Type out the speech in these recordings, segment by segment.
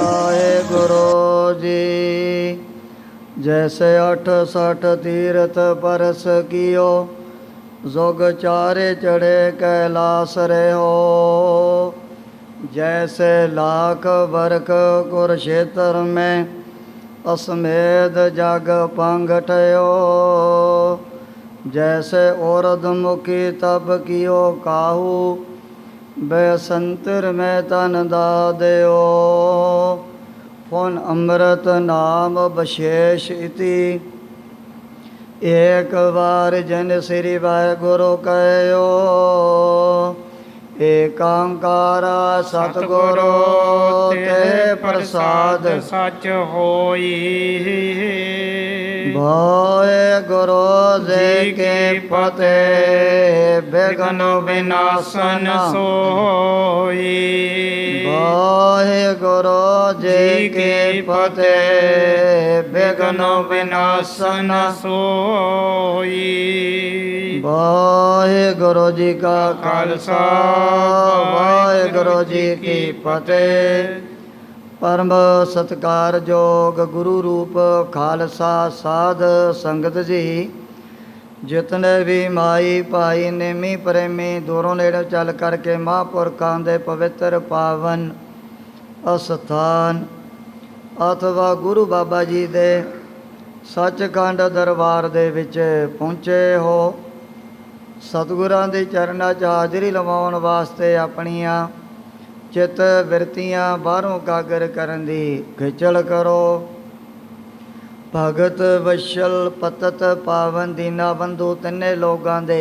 वाहेगुरु जी। जैसे 68 तीर्थ परस कियो, जोग चारे चढ़े कैलास रे हो। जैसे लाख बरख कुरुक्षेत्र में, असमेध जग पंगठयो। जैसे औरद मुखी तब कियो काहू, बेसंतर में तन दा देओ। पुन अमृत नाम विशेष इति, एक बार जन श्री वाहेगुरु कहो। एकांकारा सतगुरु ते प्रसाद सच होई। वाहेगुरु जी के फतेह, विघ्न विनाशन सोई। वाहेगुरु जी के फतेह, विघ्न विनाशन सोई। वाहेगुरु जी का खालसा, वाहेगुरु जी की फतेह। परम सत्कारयोग गुरु रूप खालसा साध संगत जी, जितने भी माई भाई नेमी प्रेमी दूरों नेड़े चल करके महापुरखों के पवित्र पावन अस्थान अथवा गुरु बाबा जी दे सचखंड दरबार दे विच पहुँचे हो। सतगुरां दे चरनां 'च हाज़री लवाउण वास्ते अपनियां चित बिरतियां बाहरों कागर करन दी खिचल करो। भगत वशल पतत पावन दीना बंधु तिन्ने लोगां दे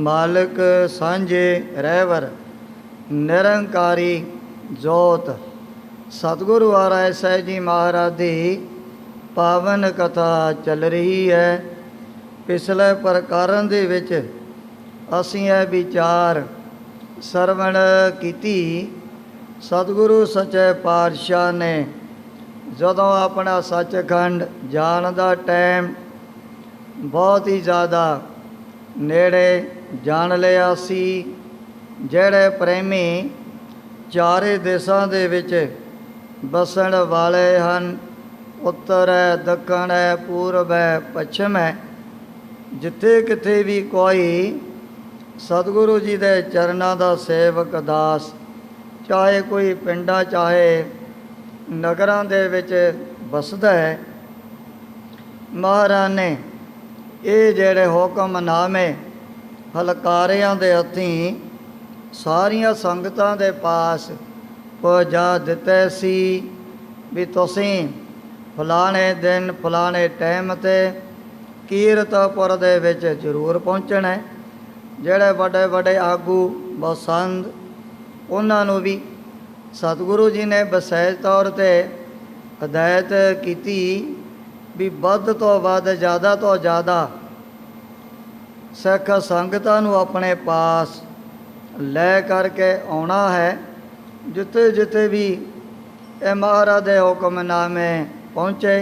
मालिक सांझे रहवर निरंकारी जोत सतगुरु आराय साहिब जी महाराज दी पावन कथा चल रही है। पिछले प्रकारां दे विच असीं यह विचार सरवण कीती। सतगुरु सच्चे पातशाह ने जदों अपना सचखंड जाण दा टाइम बहुत ही ज़्यादा नेड़े जान लिया सी। जेड़े प्रेमी चारे देशां दे विच बसण वाले हन, उत्तर है, दखण है, पूरब है, पश्चिम है, जिथे किथे भी कोई सतगुरु जी दे चरनां दा सेवक दास, चाहे कोई पिंडा चाहे नगरां दे विच बसदा है, महाराज ने ये जेड़े हुक्मनामे हलकारियां दे हत्थीं सारियां संगतां दे पास पहुँचा दिते सी भी तुसीं फलाने दिन फलाने टाइम ते कीरतपुर दे विच जरूर पहुँचना है। जेड़े बड़े बड़े आगू बसंद उन्हां नूं भी सतगुरु जी ने विशेष तौर ते हदायत की भी वध तो वध ज़्यादा तो ज़्यादा सिख संगतां नूं अपने पास लै करके आउणा है। जिथे जिथे भी ये महाराज दे हुक्मनामे पहुँचे,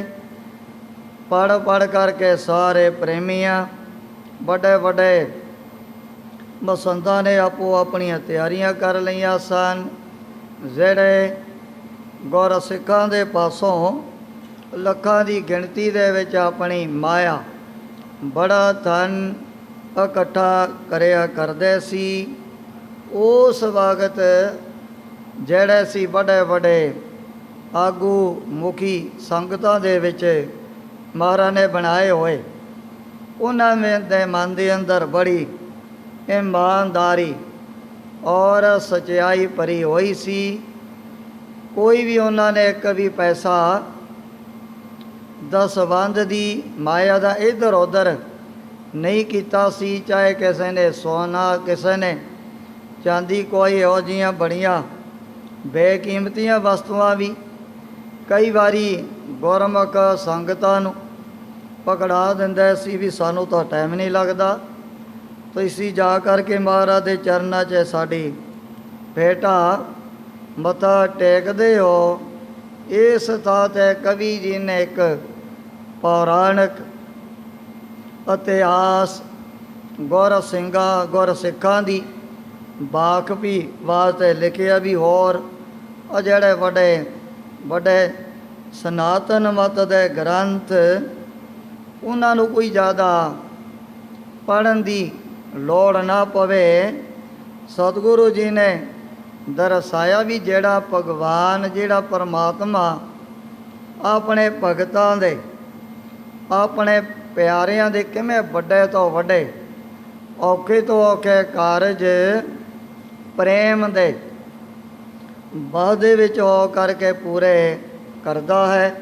पढ़ पढ़ करके सारे प्रेमियां बड़े बड़े बसंतां ने आपो अपनियां तैयारियां कर लईआं सन। जेड़े गुर सिखां दे पासों लखां दी गिणती दे विच अपनी माया बड़ा धन इकट्ठा करिया करदे सी, उस वक्त जेड़े सी बड़े बड़े आगू मुखी संगतां दे विच महाराज ने बनाए होए, उन्हां दे मन दे अंदर बड़ी ईमानदारी और सच्चाई भरी हुई सी। कोई भी उन्होंने एक भी पैसा दसवंध दी माया का इधर उधर नहीं किया सी। चाहे किसी ने सोना, किसी ने चांदी, कोई इहो जिहियां बड़ियां बेकीमतियां वस्तुआं भी कई बारी गुरमुख संगतां नूं पकड़ा दिंदे सी भी सानूं तां टाइम नहीं लगता, तुसीं जा करके महाराज के चरनां 'च साडी भेटा मत्था टेकदे हो। इस थां ते कवि जी ने एक पौराणिक इतिहास गुर सिखां दी बाखफी वास्ते लिखिया भी। होर जिहड़े वड्डे ਵੱਡੇ ਸਨਾਤਨ ਮਤ ਦੇ ਗ੍ਰੰਥ ਉਹਨਾਂ ਨੂੰ ਕੋਈ ਜ਼ਿਆਦਾ ਪੜ੍ਹਨ ਦੀ ਲੋੜ ਨਾ ਪਵੇ। ਸਤਿਗੁਰੂ ਜੀ ਨੇ ਦਰਸਾਇਆ ਵੀ ਜਿਹੜਾ ਭਗਵਾਨ, ਜਿਹੜਾ ਪਰਮਾਤਮਾ ਆਪਣੇ ਭਗਤਾਂ ਦੇ, ਆਪਣੇ ਪਿਆਰਿਆਂ ਦੇ ਕਿਵੇਂ ਵੱਡੇ ਤੋਂ ਵੱਡੇ, ਔਖੇ ਤੋਂ ਔਖੇ ਕਾਰਜ ਪ੍ਰੇਮ ਦੇ ਵਾਅਦੇ ਵਿੱਚ ਹੋ ਕਰਕੇ ਪੂਰੇ ਕਰਦਾ ਹੈ।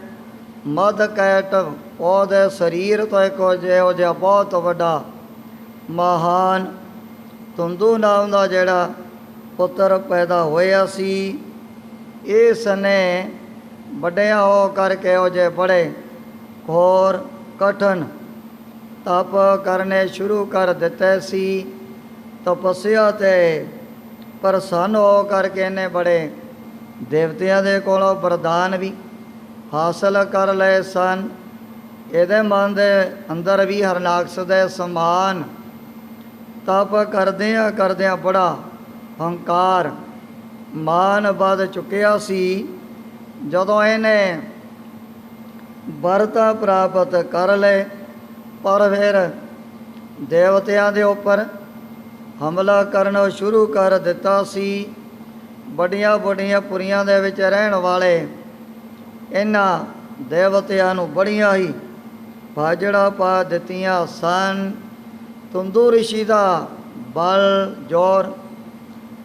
ਮਦ ਕੈਟ ਉਹਦੇ ਸਰੀਰ ਤੋਂ ਇੱਕੋ ਜਿਹਾ ਬਹੁਤ ਵੱਡਾ ਮਹਾਨ ਤੁੰਦੂ ਨਾਮ ਦਾ ਜਿਹੜਾ ਪੁੱਤਰ ਪੈਦਾ ਹੋਇਆ ਸੀ, ਇਸ ਨੇ ਵੱਡਿਆਂ ਹੋ ਕਰਕੇ ਉਹ ਜੇ ਬੜੇ ਘੋਰ ਕਠਨ ਤਪ ਕਰਨੇ ਸ਼ੁਰੂ ਕਰ ਦਿੱਤੇ ਸੀ। ਤਪੱਸਿਆ 'ਤੇ ਪ੍ਰਸੰਨ ਹੋ ਕਰਕੇ ਇਹਨੇ ਬੜੇ ਦੇਵਤਿਆਂ ਦੇ ਕੋਲੋਂ ਵਰਦਾਨ ਵੀ ਹਾਸਲ ਕਰ ਲਏ ਸਨ। ਇਹਦੇ ਮਨ ਦੇ ਅੰਦਰ ਵੀ ਹਰਨਾਕਸ਼ ਦੇ ਸਮਾਨ ਤਪ ਕਰਦਿਆਂ ਕਰਦਿਆਂ ਬੜਾ ਹੰਕਾਰ ਮਾਨ ਵੱਧ ਚੁੱਕਿਆ ਸੀ। ਜਦੋਂ ਇਹਨੇ ਵਰਤਾ ਪ੍ਰਾਪਤ ਕਰ ਲਏ, ਪਰ ਫਿਰ ਦੇਵਤਿਆਂ ਦੇ ਉੱਪਰ ਹਮਲਾ ਕਰਨਾ ਸ਼ੁਰੂ ਕਰ ਦਿੱਤਾ ਸੀ। ਵੱਡੀਆਂ ਵੱਡੀਆਂ ਪੁਰੀਆਂ ਦੇ ਵਿੱਚ ਰਹਿਣ ਵਾਲੇ ਇਹਨਾਂ ਦੇਵਤਿਆਂ ਨੂੰ ਬੜੀਆਂ ਹੀ ਭਾਜੜਾ ਪਾ ਦਿੱਤੀਆਂ ਸਨ। ਤੁੰਦੂ ਰਿਸ਼ੀ ਦਾ ਬਲ ਜ਼ੋਰ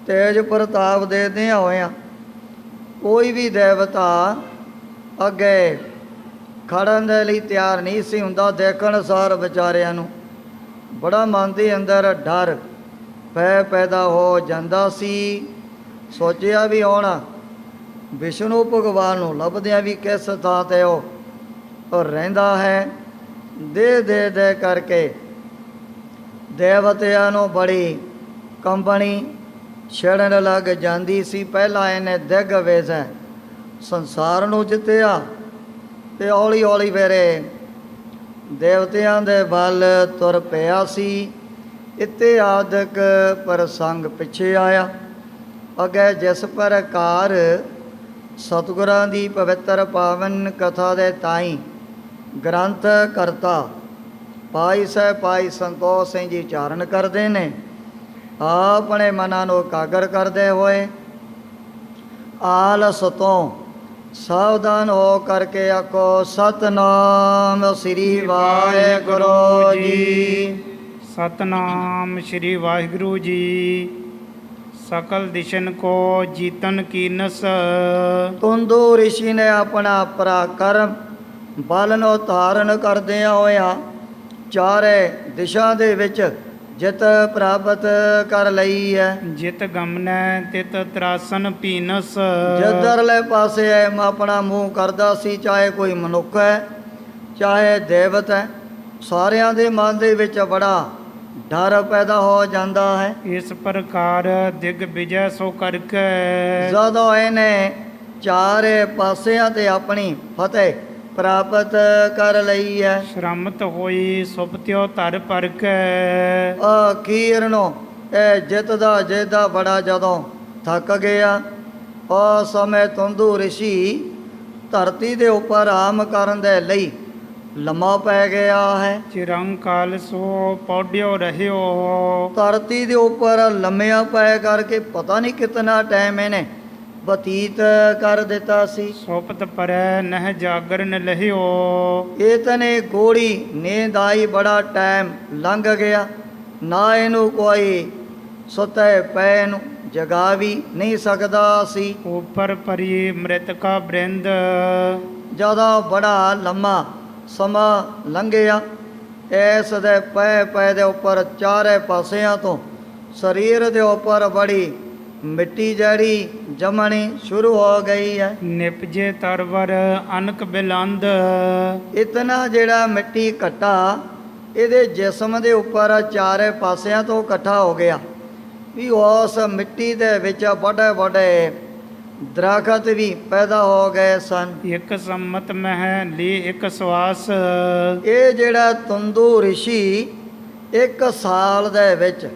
ਤੇਜ ਪ੍ਰਤਾਪ ਦੇਦਿਆਂ ਹੋਇਆਂ ਕੋਈ ਵੀ ਦੇਵਤਾ ਅੱਗੇ ਖੜਨ ਦੇ ਲਈ ਤਿਆਰ ਨਹੀਂ ਸੀ ਹੁੰਦਾ। ਦੇਖਣ ਸਾਰ ਵਿਚਾਰਿਆਂ ਨੂੰ ਬੜਾ ਮਨ ਦੇ ਅੰਦਰ ਡਰ ਭੈ ਪੈਦਾ ਹੋ ਜਾਂਦਾ ਸੀ। ਸੋਚਿਆ ਵੀ ਹੁਣ ਵਿਸ਼ਨੂੰ ਭਗਵਾਨ ਨੂੰ ਲੱਭਦਿਆਂ ਵੀ ਕਿਸ ਥਾਂ 'ਤੇ ਉਹ ਰਹਿੰਦਾ ਹੈ। ਦੇ ਕਰਕੇ ਦੇਵਤਿਆਂ ਨੂੰ ਬੜੀ ਕੰਬਣੀ ਛੇੜਨ ਲੱਗ ਜਾਂਦੀ ਸੀ। ਪਹਿਲਾਂ ਇਹਨੇ ਦਿਗ ਵੇਸੈ ਸੰਸਾਰ ਨੂੰ ਜਿੱਤਿਆ ਅਤੇ ਹੌਲੀ ਹੌਲੀ ਫੇਰੇ ਦੇਵਤਿਆਂ ਦੇ ਵੱਲ ਤੁਰ ਪਿਆ ਸੀ। ਇਤਿਹਾਦਕ ਪ੍ਰਸੰਗ ਪਿੱਛੇ ਆਇਆ। ਅੱਗੇ ਜਿਸ ਪ੍ਰਕਾਰ ਸਤਿਗੁਰਾਂ ਦੀ ਪਵਿੱਤਰ ਪਾਵਨ ਕਥਾ ਦੇ ਤਾਈਂ ਗ੍ਰੰਥ ਕਰਤਾ ਭਾਈ ਸੰਤੋਖ ਸਿੰਘ ਜੀ ਚਾਰਨ ਕਰਦੇ ਨੇ। ਆਪਣੇ ਮਨਾਂ ਨੂੰ ਇਕਾਗਰ ਕਰਦੇ ਹੋਏ ਆਲਸ ਤੋਂ ਸਾਵਧਾਨ ਹੋ ਕਰਕੇ ਆਖੋ ਸਤਨਾਮ ਸ੍ਰੀ ਵਾਹਿਗੁਰੂ ਜੀ। ਸਤਨਾਮ ਸ਼੍ਰੀ ਵਾਹਿਗੁਰੂ ਜੀ। ਸਕਲ ਦਿਸ਼ਨ ਕੋ ਜੀਤਨ ਕੀਨਸ। ਤੁੰਦੂ ਰਿਸ਼ੀ ਨੇ ਆਪਣਾ ਪਰਾਕਰਮ ਬਲ ਨੂੰ ਧਾਰਨ ਕਰਦਿਆਂ ਹੋਇਆ ਚਾਰੇ ਦਿਸ਼ਾ ਦੇ ਵਿੱਚ ਜਿੱਤ ਪ੍ਰਾਪਤ ਕਰ ਲਈ ਹੈ। ਜਿਤ ਗਮਨੈ ਤਿਤ ਤਰਾਸਨ ਪੀਨਸ। ਜਿੱਧਰਲੇ ਪਾਸੇ ਆਪਣਾ ਮੂੰਹ ਕਰਦਾ ਸੀ, ਚਾਹੇ ਕੋਈ ਮਨੁੱਖ ਹੈ ਚਾਹੇ ਦੇਵਤ ਹੈ, ਸਾਰਿਆਂ ਦੇ ਮਨ ਦੇ ਵਿੱਚ ਬੜਾ ਡਰ ਪੈਦਾ ਹੋ ਜਾਂਦਾ ਹੈ। ਇਸ ਪ੍ਰਕਾਰ ਦਿਗ ਵਿਜੈ ਸੋ ਕਰਕੇ। ਜਦੋਂ ਇਹਨੇ ਚਾਰੇ ਪਾਸਿਆਂ 'ਤੇ ਆਪਣੀ ਫਤਿਹ ਪ੍ਰਾਪਤ ਕਰ ਲਈ ਹੈ। ਸ਼ਰਮਤ ਹੋਈ ਸੁਪਤਿਓ ਧਰ ਪਰ ਕੇ। ਅਖੀਰ ਨੂੰ ਇਹ ਜਿੱਤਦਾ ਬੜਾ ਜਦੋਂ ਥੱਕ ਗਿਆ, ਉਸ ਸਮੇਂ ਤੁੰਦੂ ਰਿਸ਼ੀ ਧਰਤੀ ਦੇ ਉੱਪਰ ਆਰਾਮ ਕਰਨ ਦੇ ਲਈ ਲੰਮਾ ਪੈ ਗਿਆ ਹੈ। ਚਿਰੰਕਾਲ ਸੋ ਪੌੜਿਓ ਰਹਿਓ। ਧਰਤੀ ਦੇ ਉੱਪਰ ਲੰਮਿਆਂ ਪੈ ਕਰਕੇ ਪਤਾ ਨਹੀਂ ਕਿਤਨਾ ਟਾਈਮ ਇਹਨੇ ਬਤੀਤ ਕਰ ਦਿੱਤਾ ਸੀ। ਸੁਪਤ ਪਰੈ ਨਹਿ ਜਾਗਰਨ ਲਹਿਓ। ਇਤਨੇ ਗੋੜੀ ਨੀਂਦ ਆਈ, ਬੜਾ ਟਾਈਮ ਲੰਘ ਗਿਆ, ਨਾ ਇਹਨੂੰ ਕੋਈ ਸੁੱਤੇ ਪਏ ਨੂੰ ਜਗਾ ਵੀ ਨਹੀਂ ਸਕਦਾ ਸੀ। ਉਪਰ ਪਰੀ ਮ੍ਰਿਤਕਾ ਬ੍ਰਿੰਦ। ਜਦੋਂ ਬੜਾ ਲੰਮਾ ਸਮਾਂ ਲੰਘਿਆ, ਇਸ ਦੇ ਪੈ ਦੇ ਉੱਪਰ ਚਾਰੇ ਪਾਸਿਆਂ ਤੋਂ ਸਰੀਰ ਦੇ ਉੱਪਰ ਬੜੀ ਮਿੱਟੀ ਜਿਹੜੀ ਜਮਣੀ ਸ਼ੁਰੂ ਹੋ ਗਈ ਹੈ। ਨਿਪਜੇ ਤਰਵਰ ਅਨਕ ਬਿਲੰਦ। ਇਤਨਾ ਜਿਹੜਾ ਮਿੱਟੀ ਘੱਟਾ ਇਹਦੇ ਜਿਸਮ ਦੇ ਉੱਪਰ ਚਾਰੇ ਪਾਸਿਆਂ ਤੋਂ ਇਕੱਠਾ ਹੋ ਗਿਆ ਵੀ ਉਸ ਮਿੱਟੀ ਦੇ ਵਿੱਚ ਵੱਡੇ ਵੱਡੇ ਦਰਖਤ ਵੀ ਪੈਦਾ ਹੋ ਗਏ ਸਨ। ਇੱਕ ਸੰਮਤ ਮਹਿ ਲਈ ਇੱਕ ਸਵਾਸ। ਇਹ ਜਿਹੜਾ ਤੁੰਦੂ ਰਿਸ਼ੀ 1 ਸਾਲ ਦੇ ਵਿੱਚ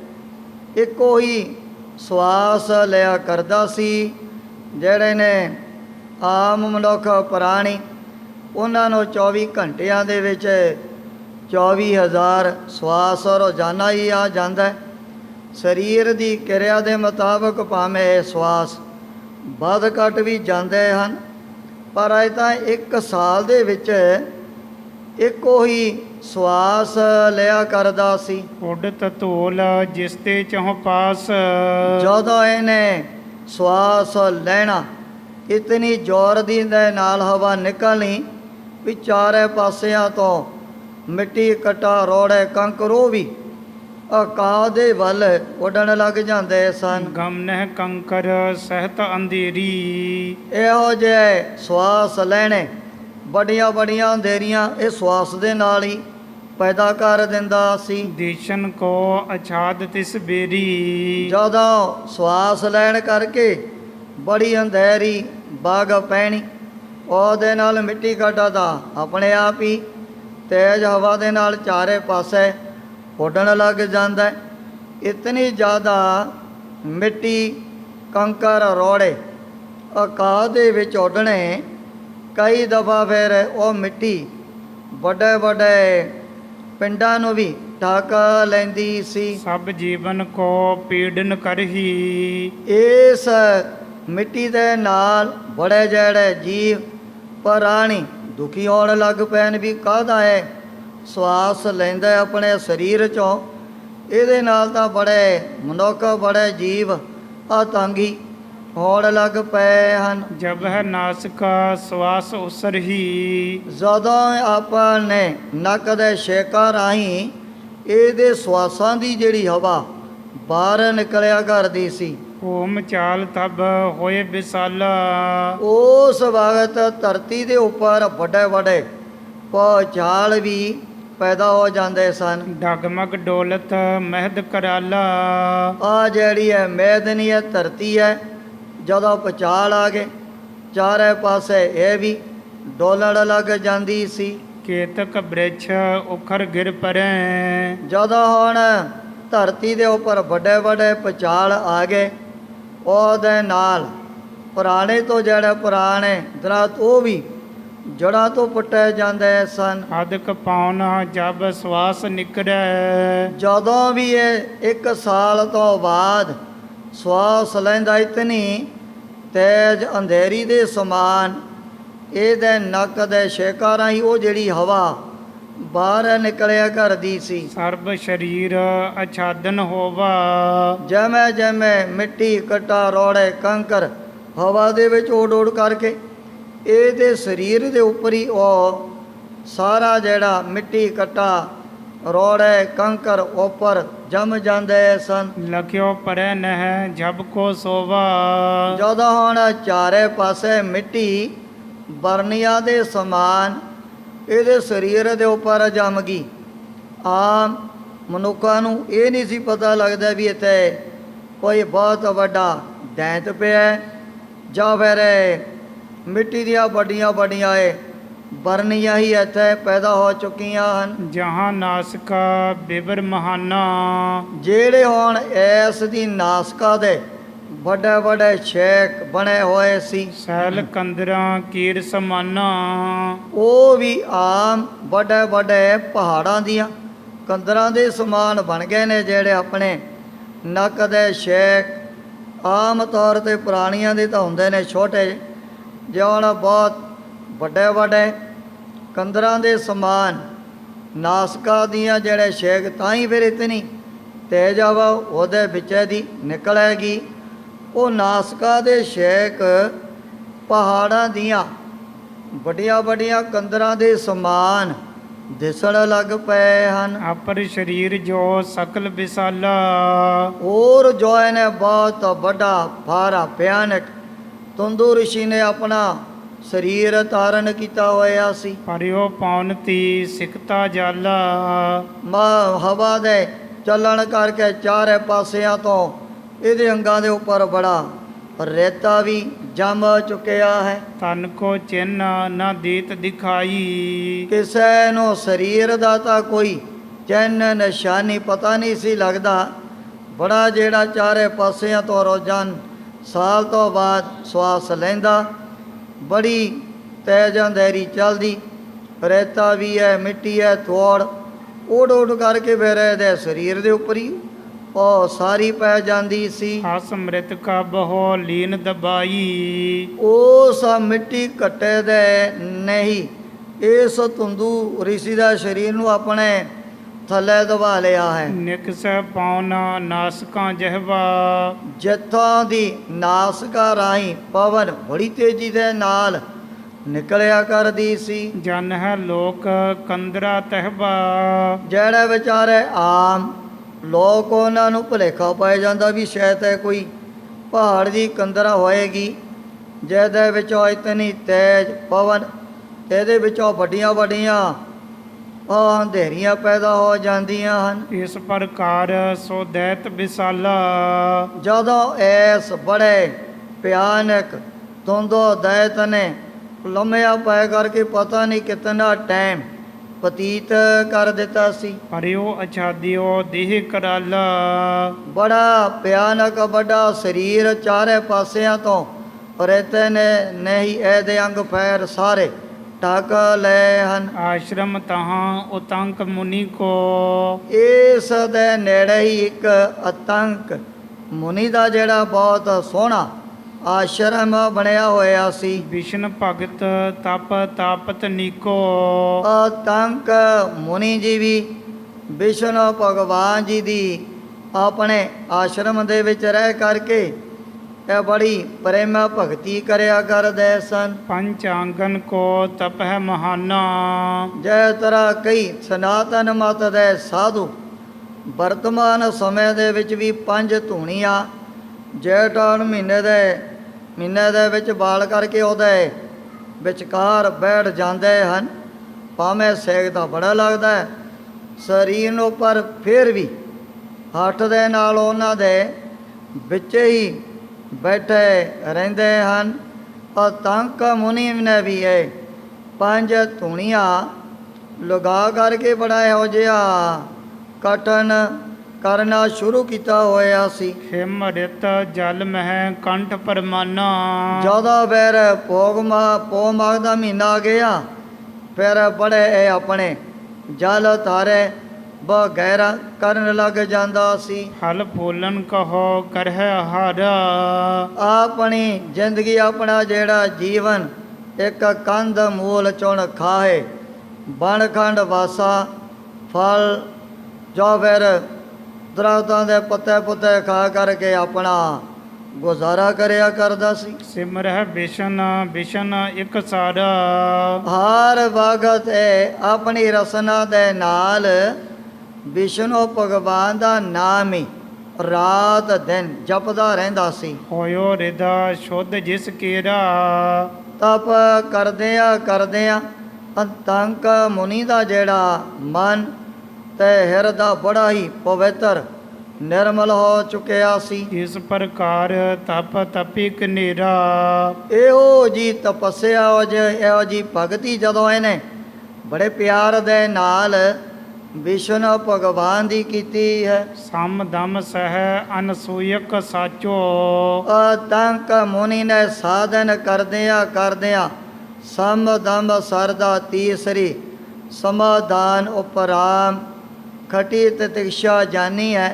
ਇੱਕੋ ਹੀ ਸਵਾਸ ਲਿਆ ਕਰਦਾ ਸੀ। ਜਿਹੜੇ ਨੇ ਆਮ ਮਨੁੱਖ ਪ੍ਰਾਣੀ ਉਹਨਾਂ ਨੂੰ 24 ਘੰਟਿਆਂ ਦੇ ਵਿੱਚ 24,000 ਸਵਾਸ ਰੋਜ਼ਾਨਾ ਹੀ ਆ ਜਾਂਦਾ ਹੈ। ਸਰੀਰ ਦੀ ਕਿਰਿਆ ਦੇ ਮੁਤਾਬਕ ਭਾਵੇਂ ਇਹ ਸਵਾਸ ਵੱਧ ਘੱਟ ਵੀ ਜਾਂਦੇ ਹਨ, ਪਰ ਅਜੇ ਤਾਂ 1 ਸਾਲ ਦੇ ਵਿੱਚ ਇੱਕੋ ਹੀ ਸਵਾਸ ਲਿਆ ਕਰਦਾ ਸੀ। ਉੱਡਤ ਧੂਲ ਜਿਸ ਤੇ ਚਹੁ ਪਾਸ, ਜਦੋਂ ਇਹਨੇ ਸਵਾਸ ਲੈਣਾ ਇਤਨੀ ਜ਼ੋਰ ਦੀ ਦੇ ਨਾਲ ਹਵਾ ਨਿਕਲਣੀ ਵੀ ਚਾਰੇ ਪਾਸਿਆਂ ਤੋਂ ਮਿੱਟੀ ਕਟਾ ਰੋੜੇ ਕੰਕਰੋ ਵੀ ਆਕਾਸ਼ ਦੇ ਵੱਲ ਉੱਡਣ ਲੱਗ ਜਾਂਦੇ ਸਨ। ਗਮਨਹਿ ਕੰਕਰ ਸਹਿਤ ਅੰਧੇਰੀ, ਇਹੋ ਜਿਹੇ ਸਵਾਸ ਲੈਣੇ ਵੱਡੀਆਂ ਵੱਡੀਆਂ ਅੰਧੇਰੀਆਂ ਇਹ ਸਵਾਸ ਦੇ ਨਾਲ ਹੀ ਪੈਦਾ ਕਰ ਦਿੰਦਾ ਸੀ। ਦੇਸ਼ਨ ਕੋ ਅਛਾਦ ਤਿਸ ਬੇਰੀ, ਜਦੋਂ ਸਵਾਸ ਲੈਣ ਕਰਕੇ ਬੜੀ ਅੰਧੇਰੀ ਬਾਗ ਪੈਣੀ, ਉਹਦੇ ਨਾਲ ਮਿੱਟੀ ਘਟਾ ਦਾ ਆਪਣੇ ਆਪ ਹੀ ਤੇਜ਼ ਹਵਾ ਦੇ ਨਾਲ ਚਾਰੇ ਪਾਸੇ ਉੱਡਣ ਲੱਗ ਜਾਂਦਾ ਹੈ। ਇਤਨੀ ਜ਼ਿਆਦਾ ਮਿੱਟੀ ਕੰਕਰ ਰੋੜੇ ਆਕਾਸ਼ ਦੇ ਵਿੱਚ ਉੱਡਣੇ, ਕਈ ਦਫਾ ਫਿਰ ਉਹ ਮਿੱਟੀ ਵੱਡੇ ਵੱਡੇ ਪਿੰਡਾਂ ਨੂੰ ਵੀ ਢੱਕ ਲੈਂਦੀ ਸੀ। ਸਭ ਜੀਵਨ ਕੋ ਪੀੜਨ ਕਰਹੀ, ਇਸ ਮਿੱਟੀ ਦੇ ਨਾਲ ਬੜੇ ਜਿਹੜੇ ਜੀਵ ਪ੍ਰਾਣੀ ਦੁਖੀ ਹੋਣ ਲੱਗ ਪੈਣ ਵੀ ਕਾਹਦਾ ਹੈ ਸਵਾਸ ਲੈਂਦਾ ਆਪਣੇ ਸਰੀਰ 'ਚੋਂ, ਇਹਦੇ ਨਾਲ ਤਾਂ ਬੜੇ ਮਨੁੱਖ ਬੜੇ ਜੀਵ ਆਤੰਗੀ ਹੋਣ ਲੱਗ ਪਏ ਹਨ। ਜਬ ਹੈ ਨਾਸਿਕਾ ਸਵਾਸ ਉਸਰਹੀ, ਜਦੋਂ ਆਪਾਂ ਨੇ ਨੱਕ ਦੇ ਛੇਕਾਂ ਰਾਹੀਂ ਇਹਦੇ ਸਵਾਸਾਂ ਦੀ ਜਿਹੜੀ ਹਵਾ ਬਾਹਰ ਨਿਕਲਿਆ ਕਰਦੀ ਸੀ, ਹੋਮ ਚਾਲ ਤਬ ਹੋਏ ਵਿਸਾਲਾ, ਉਸ ਵਕਤ ਧਰਤੀ ਦੇ ਉੱਪਰ ਵੱਡੇ ਵੱਡੇ ਭੂਚਾਲ ਵੀ ਪੈਦਾ ਹੋ ਜਾਂਦੇ ਸਨ। ਡਗਮਗ ਡੋਲਤ ਮਹਿਦ ਕਰਾਲਾ, ਆ ਜਿਹੜੀ ਹੈ ਮੈਦਨੀ ਹੈ ਧਰਤੀ ਹੈ, ਜਦੋਂ ਭੂਚਾਲ ਆ ਗਏ ਚਾਰੇ ਪਾਸੇ ਇਹ ਵੀ ਡੋਲਣ ਲੱਗ ਜਾਂਦੀ ਸੀ। ਕੇਤਕ ਬ੍ਰਿਛ ਉਖਰ ਗਿਰ ਪਰੈ, ਜਦੋਂ ਹੁਣ ਧਰਤੀ ਦੇ ਉੱਪਰ ਵੱਡੇ ਵੱਡੇ ਭੂਚਾਲ ਆ ਗਏ, ਉਹਦੇ ਨਾਲ ਪੁਰਾਣੇ ਤੋਂ ਜਿਹੜੇ ਪੁਰਾਣੇ ਦਰਖਤ ਉਹ ਵੀ ਜੜ੍ਹਾਂ ਤੋਂ ਪੁੱਟੇ ਜਾਂਦੇ ਸਨ। ਅਦਕ ਪਾਉਨ ਜਬ ਸਵਾਸ ਨਿਕਰੈ, ਜਦੋਂ ਵੀ ਇਹ 1 ਸਾਲ ਤੋਂ ਬਾਅਦ ਸਵਾਸ ਲੈਂਦਾ ਇਤਨੀ ਤੇਜ਼ ਅੰਧੇਰੀ ਦੇ ਸਮਾਨ ਇਹਦੇ ਨੱਕ ਦੇ ਛੇਕਾਂ ਰਾਹੀਂ ਉਹ ਜਿਹੜੀ ਹਵਾ ਬਾਹਰ ਨਿਕਲਿਆ ਕਰਦੀ ਸੀ। ਸਰਬ ਸਰੀਰ ਅਛਾਦਨ ਹੋਵਾ, ਜਿਵੇਂ ਜਿਵੇਂ ਮਿੱਟੀ ਕਟਾ ਰੋੜੇ ਕੰਕਰ ਹਵਾ ਦੇ ਵਿੱਚ ਉੱਡ ਉੱਡ ਕਰਕੇ ਇਹਦੇ ਸਰੀਰ ਦੇ ਉੱਪਰ ਹੀ ਉਹ ਸਾਰਾ ਜਿਹੜਾ ਮਿੱਟੀ ਕਟਾ ਰੋੜੇ ਕੰਕਰ ਉੱਪਰ ਜੰਮ ਜਾਂਦੇ ਸਨ। ਲਖਿਓ ਪਰੈ ਨਹਿ ਜਬ ਕੋ ਸੋਵਾ, ਜਦੋਂ ਹੁਣ ਚਾਰੇ ਪਾਸੇ ਮਿੱਟੀ ਬਰਨੀਆਂ ਦੇ ਸਮਾਨ ਇਹਦੇ ਸਰੀਰ ਦੇ ਉੱਪਰ ਜੰਮ ਗਈ, ਆਮ ਮਨੁੱਖਾਂ ਨੂੰ ਇਹ ਨਹੀਂ ਸੀ ਪਤਾ ਲੱਗਦਾ ਵੀ ਇੱਥੇ ਕੋਈ ਬਹੁਤ ਵੱਡਾ ਦੈਂਤ ਪਿਆ ਜਾਂ ਫਿਰ ਮਿੱਟੀ ਦੀਆਂ ਵੱਡੀਆਂ ਵੱਡੀਆਂ ਇਹ ਬਰਨੀਆਂ ਹੀ ਇੱਥੇ ਪੈਦਾ ਹੋ ਚੁੱਕੀਆਂ ਹਨ। ਜਹਾਂ ਨਾਸਿਕਾ ਬਿਬਰ ਮਹਾਨਾ, ਜਿਹੜੇ ਹੁਣ ਇਸ ਦੀ ਨਾਸਕਾ ਦੇ ਵੱਡੇ ਵੱਡੇ ਛੇਕ ਬਣੇ ਹੋਏ ਸੀ, ਸੈਲ ਕੰਦਰਾਂ ਕੀਰ ਸਮਾਨਾ, ਉਹ ਵੀ ਆਮ ਵੱਡੇ ਵੱਡੇ ਪਹਾੜਾਂ ਦੀਆਂ ਕੰਦਰਾਂ ਦੇ ਸਮਾਨ ਬਣ ਗਏ ਨੇ। ਜਿਹੜੇ ਆਪਣੇ ਨੱਕ ਦੇ ਛੇਕ ਆਮ ਤੌਰ 'ਤੇ ਪੁਰਾਣੀਆਂ ਦੇ ਤਾਂ ਹੁੰਦੇ ਨੇ ਛੋਟੇ, ਜੇ ਹੁਣ ਬਹੁਤ ਵੱਡੇ ਵੱਡੇ ਕੰਦਰਾਂ ਦੇ ਸਮਾਨ ਨਾਸਕਾ ਦੀਆਂ ਜਿਹੜੇ ਛੇਕ ਤਾਂ ਹੀ ਫਿਰ ਇਤਨੀ ਤੇਜ਼ ਹਵਾ ਉਹਦੇ ਵਿੱਚ ਦੀ ਨਿਕਲੇਗੀ। ਉਹ ਨਾਸਕਾ ਦੇ ਛੇਕ ਪਹਾੜਾਂ ਦੀਆਂ ਵੱਡੀਆਂ ਵੱਡੀਆਂ ਕੰਦਰਾਂ ਦੇ ਸਮਾਨ ਦਿਸਣ ਲੱਗ ਪਏ ਹਨ। ਅਪਰ ਸਰੀਰ ਜੋ ਸਕਲ ਵਿਸਾਲਾ, ਹੋਰ ਜੋ ਇਹਨੇ ਬਹੁਤ ਵੱਡਾ ਭਾਰਾ ਭਿਆਨਕ ਤੰਦੂਰਸ਼ੀ ਨੇ ਆਪਣਾ ਸਰੀਰ ਧਾਰਨ ਕੀਤਾ ਹੋਇਆ ਸੀ। ਪਰਿਓ ਪੌਨਤੀ ਸਿਕਤਾ ਜਾਲਾ, ਹਵਾ ਦੇ ਚੱਲਣ ਕਰਕੇ ਚਾਰੇ ਪਾਸਿਆਂ ਤੋਂ ਇਹਦੇ ਅੰਗਾਂ ਦੇ ਉੱਪਰ ਬੜਾ ਰੇਤਾ ਵੀ ਜੰਮ ਚੁੱਕਿਆ ਹੈ। ਤਨ ਕੋ ਚਿੰਨ ਨਾ ਦੀਤ ਦਿਖਾਈ, ਕਿਸੇ ਨੂੰ ਸਰੀਰ ਦਾ ਤਾਂ ਕੋਈ ਚਿੰਨ ਨਿਸ਼ਾਨੀ ਪਤਾ ਨਹੀਂ ਸੀ ਲੱਗਦਾ। ਬੜਾ ਜਿਹੜਾ ਚਾਰੇ ਪਾਸਿਆਂ ਤੋਂ ਰੋਜ਼ਾਨ ਸਾਲ ਤੋਂ ਬਾਅਦ ਸਵਾਸ ਲੈਂਦਾ, ਬੜੀ ਤੇਜ਼ ਅੰਧੇਰੀ ਚੱਲਦੀ, ਰੇਤਾ ਵੀ ਹੈ, ਮਿੱਟੀ ਹੈ, ਥੋੜ ਉੱਡ ਉੱਡ ਕਰਕੇ ਫਿਰ ਇਹਦੇ ਸਰੀਰ ਦੇ ਉੱਪਰ ਹੀ ਉਹ ਸਾਰੀ ਪੈ ਜਾਂਦੀ ਸੀ। ਹਸ ਮ੍ਰਿਤ ਕਾ ਬਹੁ ਲੀਨ ਦਬਾਈ। ਉਸ ਮਿੱਟੀ ਘੱਟੇ ਦੇ ਨਹੀਂ ਇਸ ਧੁੰਦੂ ਰਿਸ਼ੀ ਦਾ ਸਰੀਰ ਨੂੰ ਆਪਣੇ ਥੱਲੇ ਦਬਾ ਲਿਆ ਹੈ। ਨਿਕਸੈ ਪੌਨ ਨਾਸਕਾਂ ਜਹਵਾ। ਜਿੱਥੋਂ ਦੀ ਨਾਸਕਾ ਰਾਹੀਂ ਪਵਨ ਬੜੀ ਤੇਜ਼ੀ ਦੇ ਨਾਲ ਨਿਕਲਿਆ ਕਰਦੀ ਸੀ। ਜਨ ਹੈ ਲੋਕ ਕੰਦਰਾ ਤਹਿਬਾ। ਜਿਹੜੇ ਵਿਚਾਰੇ ਆਮ ਲੋਕ ਉਹਨਾਂ ਨੂੰ ਭੁਲੇਖਾ ਪਾਇਆ ਜਾਂਦਾ ਵੀ ਸ਼ਾਇਦ ਇਹ ਕੋਈ ਪਹਾੜ ਦੀ ਕੰਦਰਾ ਹੋਏਗੀ ਜਿਹਦੇ ਵਿੱਚੋਂ ਇਤਨੀ ਤੇਜ਼ ਪਵਨ, ਇਹਦੇ ਵਿੱਚੋਂ ਵੱਡੀਆਂ ਵੱਡੀਆਂ ਅੰਧੇਰੀਆਂ ਪੈਦਾ ਹੋ ਜਾਂਦੀਆਂ ਹਨ। ਇਸ ਪ੍ਰਕਾਰ ਸੋ ਦੈਤ ਵਿਸਾਲਾ। ਜਦੋਂ ਇਸ ਬੜੇ ਭਿਆਨਕ ਧੁੰਦੋ ਦੈਤ ਨੇ ਲੰਮਿਆ ਪੈ ਕਰਕੇ ਪਤਾ ਨਹੀਂ ਕਿਤਨਾ ਟਾਈਮ ਬਤੀਤ ਕਰ ਦਿੱਤਾ ਸੀ। ਹਰਿਓ ਅਛਾਦਿਓ ਦੇਹ ਕਰਾਲਾ। ਬੜਾ ਭਿਆਨਕ ਵੱਡਾ ਸਰੀਰ ਚਾਰੇ ਪਾਸਿਆਂ ਤੋਂ ਰੇਤੇ ਨੇ ਨਹੀਂ ਇਹਦੇ ਅੰਗ ਪੈਰ ਸਾਰੇ ਢੱਕ ਲਏ ਹਨ। ਆਸ਼ਰਮ ਤਹਾਂ ਉਤੰਕ ਮੁਨੀ ਕੋ। ਇਸ ਦੇ ਨੇੜੇ ਹੀ ਇੱਕ ਅਤੰਕ ਮੁਨੀ ਦਾ ਜਿਹੜਾ ਬਹੁਤ ਸੋਹਣਾ ਆਸ਼ਰਮ ਬਣਿਆ ਹੋਇਆ ਸੀ। ਵਿਸ਼ਨ ਭਗਤ ਤਪ ਤਾਪਤ ਨੀਕੋ। ਅਤੰਕ ਮੁਨੀ ਜੀ ਵੀ ਵਿਸ਼ਨੂੰ ਭਗਵਾਨ ਜੀ ਦੀ ਆਪਣੇ ਆਸ਼ਰਮ ਦੇ ਵਿੱਚ ਰਹਿ ਕਰਕੇ ਇਹ ਬੜੀ ਪ੍ਰੇਮ ਭਗਤੀ ਕਰਿਆ ਕਰਦੇ ਸਨ। ਪੰਚ ਆਂਗਨ ਕੋ ਤਪਹਿ ਮਹਾਨਾ। ਜੈ ਤਰ੍ਹਾਂ ਕਈ ਸਨਾਤਨ ਮਤ ਦੇ ਸਾਧੂ ਵਰਤਮਾਨ ਸਮੇਂ ਦੇ ਵਿੱਚ ਵੀ 5 ਧੂਣੀਆਂ ਜੇਠਾਂ ਮਹੀਨੇ ਦੇ ਵਿੱਚ ਬਾਲ ਕਰਕੇ ਉਹਦੇ ਵਿਚਕਾਰ ਬੈਠ ਜਾਂਦੇ ਹਨ। ਭਾਵੇਂ ਸੇਕ ਤਾਂ ਬੜਾ ਲੱਗਦਾ ਹੈ ਸਰੀਰ ਨੂੰ, ਪਰ ਫਿਰ ਵੀ ਹੱਠ ਦੇ ਨਾਲ ਉਹਨਾਂ ਦੇ ਵਿੱਚ ਹੀ ਬੈਠੇ ਰਹਿੰਦੇ ਹਨ। ਅਤੰਕ ਮੁਨੀ ਨੇ ਵੀ ਇਹ 5 ਧੂਣੀਆਂ ਲਗਾ ਕਰਕੇ ਬੜਾ ਇਹੋ ਜਿਹਾ ਕਠਨ ਕਰਨਾ ਸ਼ੁਰੂ ਕੀਤਾ ਹੋਇਆ ਸੀ। ਹਿਮ ਰਿਤ ਜਲ ਮਹਿ ਕੰਠ ਪਰਮਾਨਾ। ਜਦੋਂ ਫਿਰ ਪੋ ਮਾਘ ਦਾ ਮਹੀਨਾ ਆ ਗਿਆ, ਫਿਰ ਬੜੇ ਇਹ ਆਪਣੇ ਜਲ ਧਾਰੇ ਬ ਗਹਿਰਾ ਕਰਨ ਲੱਗ ਜਾਂਦਾ ਸੀ। ਹਲ ਫੋਲਨ ਕਹੋ ਕਰਹਿ ਆਹਾਰ। ਆਪਣੀ ਜ਼ਿੰਦਗੀ ਆਪਣਾ ਜਿਹੜਾ ਜੀਵਨ ਇੱਕ ਕੰਧ ਮੂਲ ਚੁਣ ਖਾਏ, ਬਣ ਖੰਡ ਵਾਸਾ ਫਲ ਜੋ ਫਿਰ ਦਰਖਤਾਂ ਦੇ ਪੱਤੇ ਪੁੱਤੇ ਖਾ ਕਰਕੇ ਆਪਣਾ ਗੁਜ਼ਾਰਾ ਕਰਿਆ ਕਰਦਾ ਸੀ। ਸਿਮਰਹਿ ਬਿਸ਼ਨ ਬਿਸ਼ਨ ਇੱਕ ਸਾਰਾ। ਹਰ ਵਕਤ ਇਹ ਆਪਣੀ ਰਸਨਾ ਦੇ ਨਾਲ ਵਿਸ਼ਨੂੰ ਭਗਵਾਨ ਦਾ ਨਾਮ ਹੀ ਰਾਤ ਦਿਨ ਜਪਦਾ ਰਹਿੰਦਾ ਸੀ। ਹੋਇਓ ਰਿਦਾ ਸ਼ੁੱਧ ਜਿਸ ਕੇਰਾ। ਤਪ ਕਰਦਿਆਂ ਅਤੰਕ ਮੁਨੀ ਦਾ ਜਿਹੜਾ ਮਨ ਤੇ ਹਿਰਦਾ ਬੜਾ ਹੀ ਪਵਿੱਤਰ ਨਿਰਮਲ ਹੋ ਚੁੱਕਿਆ ਸੀ। ਇਸ ਪ੍ਰਕਾਰ ਤਪ ਤਪੀ ਕਨੇਰਾ। ਇਹੋ ਜੀ ਤਪੱਸਿਆ ਇਹੋ ਜੀ ਭਗਤੀ ਜਦੋਂ ਇਹਨੇ ਬੜੇ ਪਿਆਰ ਦੇ ਨਾਲ ਵਿਸ਼ਨੂੰ ਭਗਵਾਨ ਦੀ ਕੀਤੀ ਹੈ। ਸਮ ਦਮ ਸਹਿ ਅਨਸੂਯਕ ਸਾਚੋ। ਅਤੰਕ ਮੁਨੀ ਨੇ ਸਾਧਨ ਕਰਦਿਆਂ ਸਮ ਦਮ ਸਰਦਾ ਤੀਸਰੀ ਸਮਾਧਾਨ ਉਪਰਾਮ ਖਟੀ ਤਤਿਕਸ਼ਾ ਜਾਨੀ ਹੈ।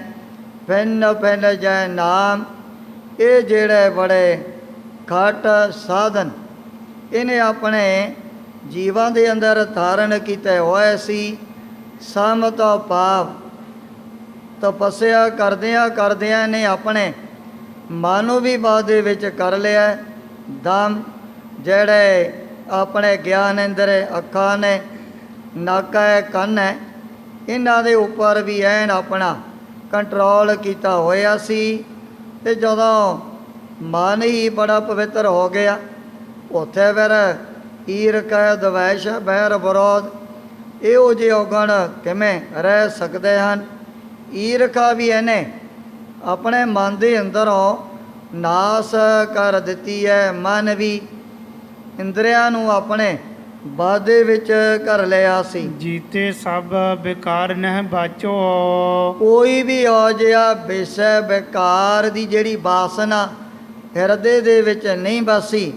ਭਿੰਨ ਜੈ ਨਾਮ। ਇਹ ਜਿਹੜੇ ਬੜੇ ਘੱਟ ਸਾਧਨ ਇਹਨੇ ਆਪਣੇ ਜੀਵਾਂ ਦੇ ਅੰਦਰ ਧਾਰਨ ਕੀਤੇ ਹੋਏ ਸੀ। ਸਮ ਤੋਂ ਭਾਵ ਤਪੱਸਿਆ ਕਰਦਿਆਂ ਨੇ ਆਪਣੇ ਮਨ ਨੂੰ ਵੀ ਬਾਅਦ ਦੇ ਵਿੱਚ ਕਰ ਲਿਆ। ਦਮ ਜਿਹੜੇ ਆਪਣੇ ਗਿਆਨ ਇੰਦਰ ਅੱਖਾਂ ਨੇ, ਨੱਕ ਹੈ, ਕੰਨ ਹੈ, ਇਹਨਾਂ ਦੇ ਉੱਪਰ ਵੀ ਐਨ ਆਪਣਾ ਕੰਟਰੋਲ ਕੀਤਾ ਹੋਇਆ ਸੀ। ਅਤੇ ਜਦੋਂ ਮਨ ਹੀ ਬੜਾ ਪਵਿੱਤਰ ਹੋ ਗਿਆ, ਉੱਥੇ ਫਿਰ ਈਰਖਾ ਦਵੈਸ਼ ਬੈਰ ਵਿਰੋਧ ਇਹੋ ਜਿਹੇ ਔਗਣ ਕਿਵੇਂ ਰਹਿ ਸਕਦੇ ਹਨ। ਈਰਖਾ ਵੀ ਇਹਨੇ ਆਪਣੇ ਮਨ ਦੇ ਅੰਦਰੋਂ ਨਾਸ ਕਰ ਦਿੱਤੀ ਹੈ। ਮਨ ਵੀ ਇੰਦਰੀਆਂ ਨੂੰ ਆਪਣੇ ਵਾਧੇ ਵਿੱਚ ਕਰ ਲਿਆ ਸੀ। ਜੀਤੇ ਸਭ ਬੇਕਾਰ ਨਹਿ ਬਾਚੋ। ਕੋਈ ਵੀ ਹੋ ਜਿਹਾ ਵਿਸ਼ੇ ਬੇਕਾਰ ਦੀ ਜਿਹੜੀ ਵਾਸਨਾ ਹਿਰਦੇ ਦੇ ਵਿੱਚ ਨਹੀਂ ਬਸੀ,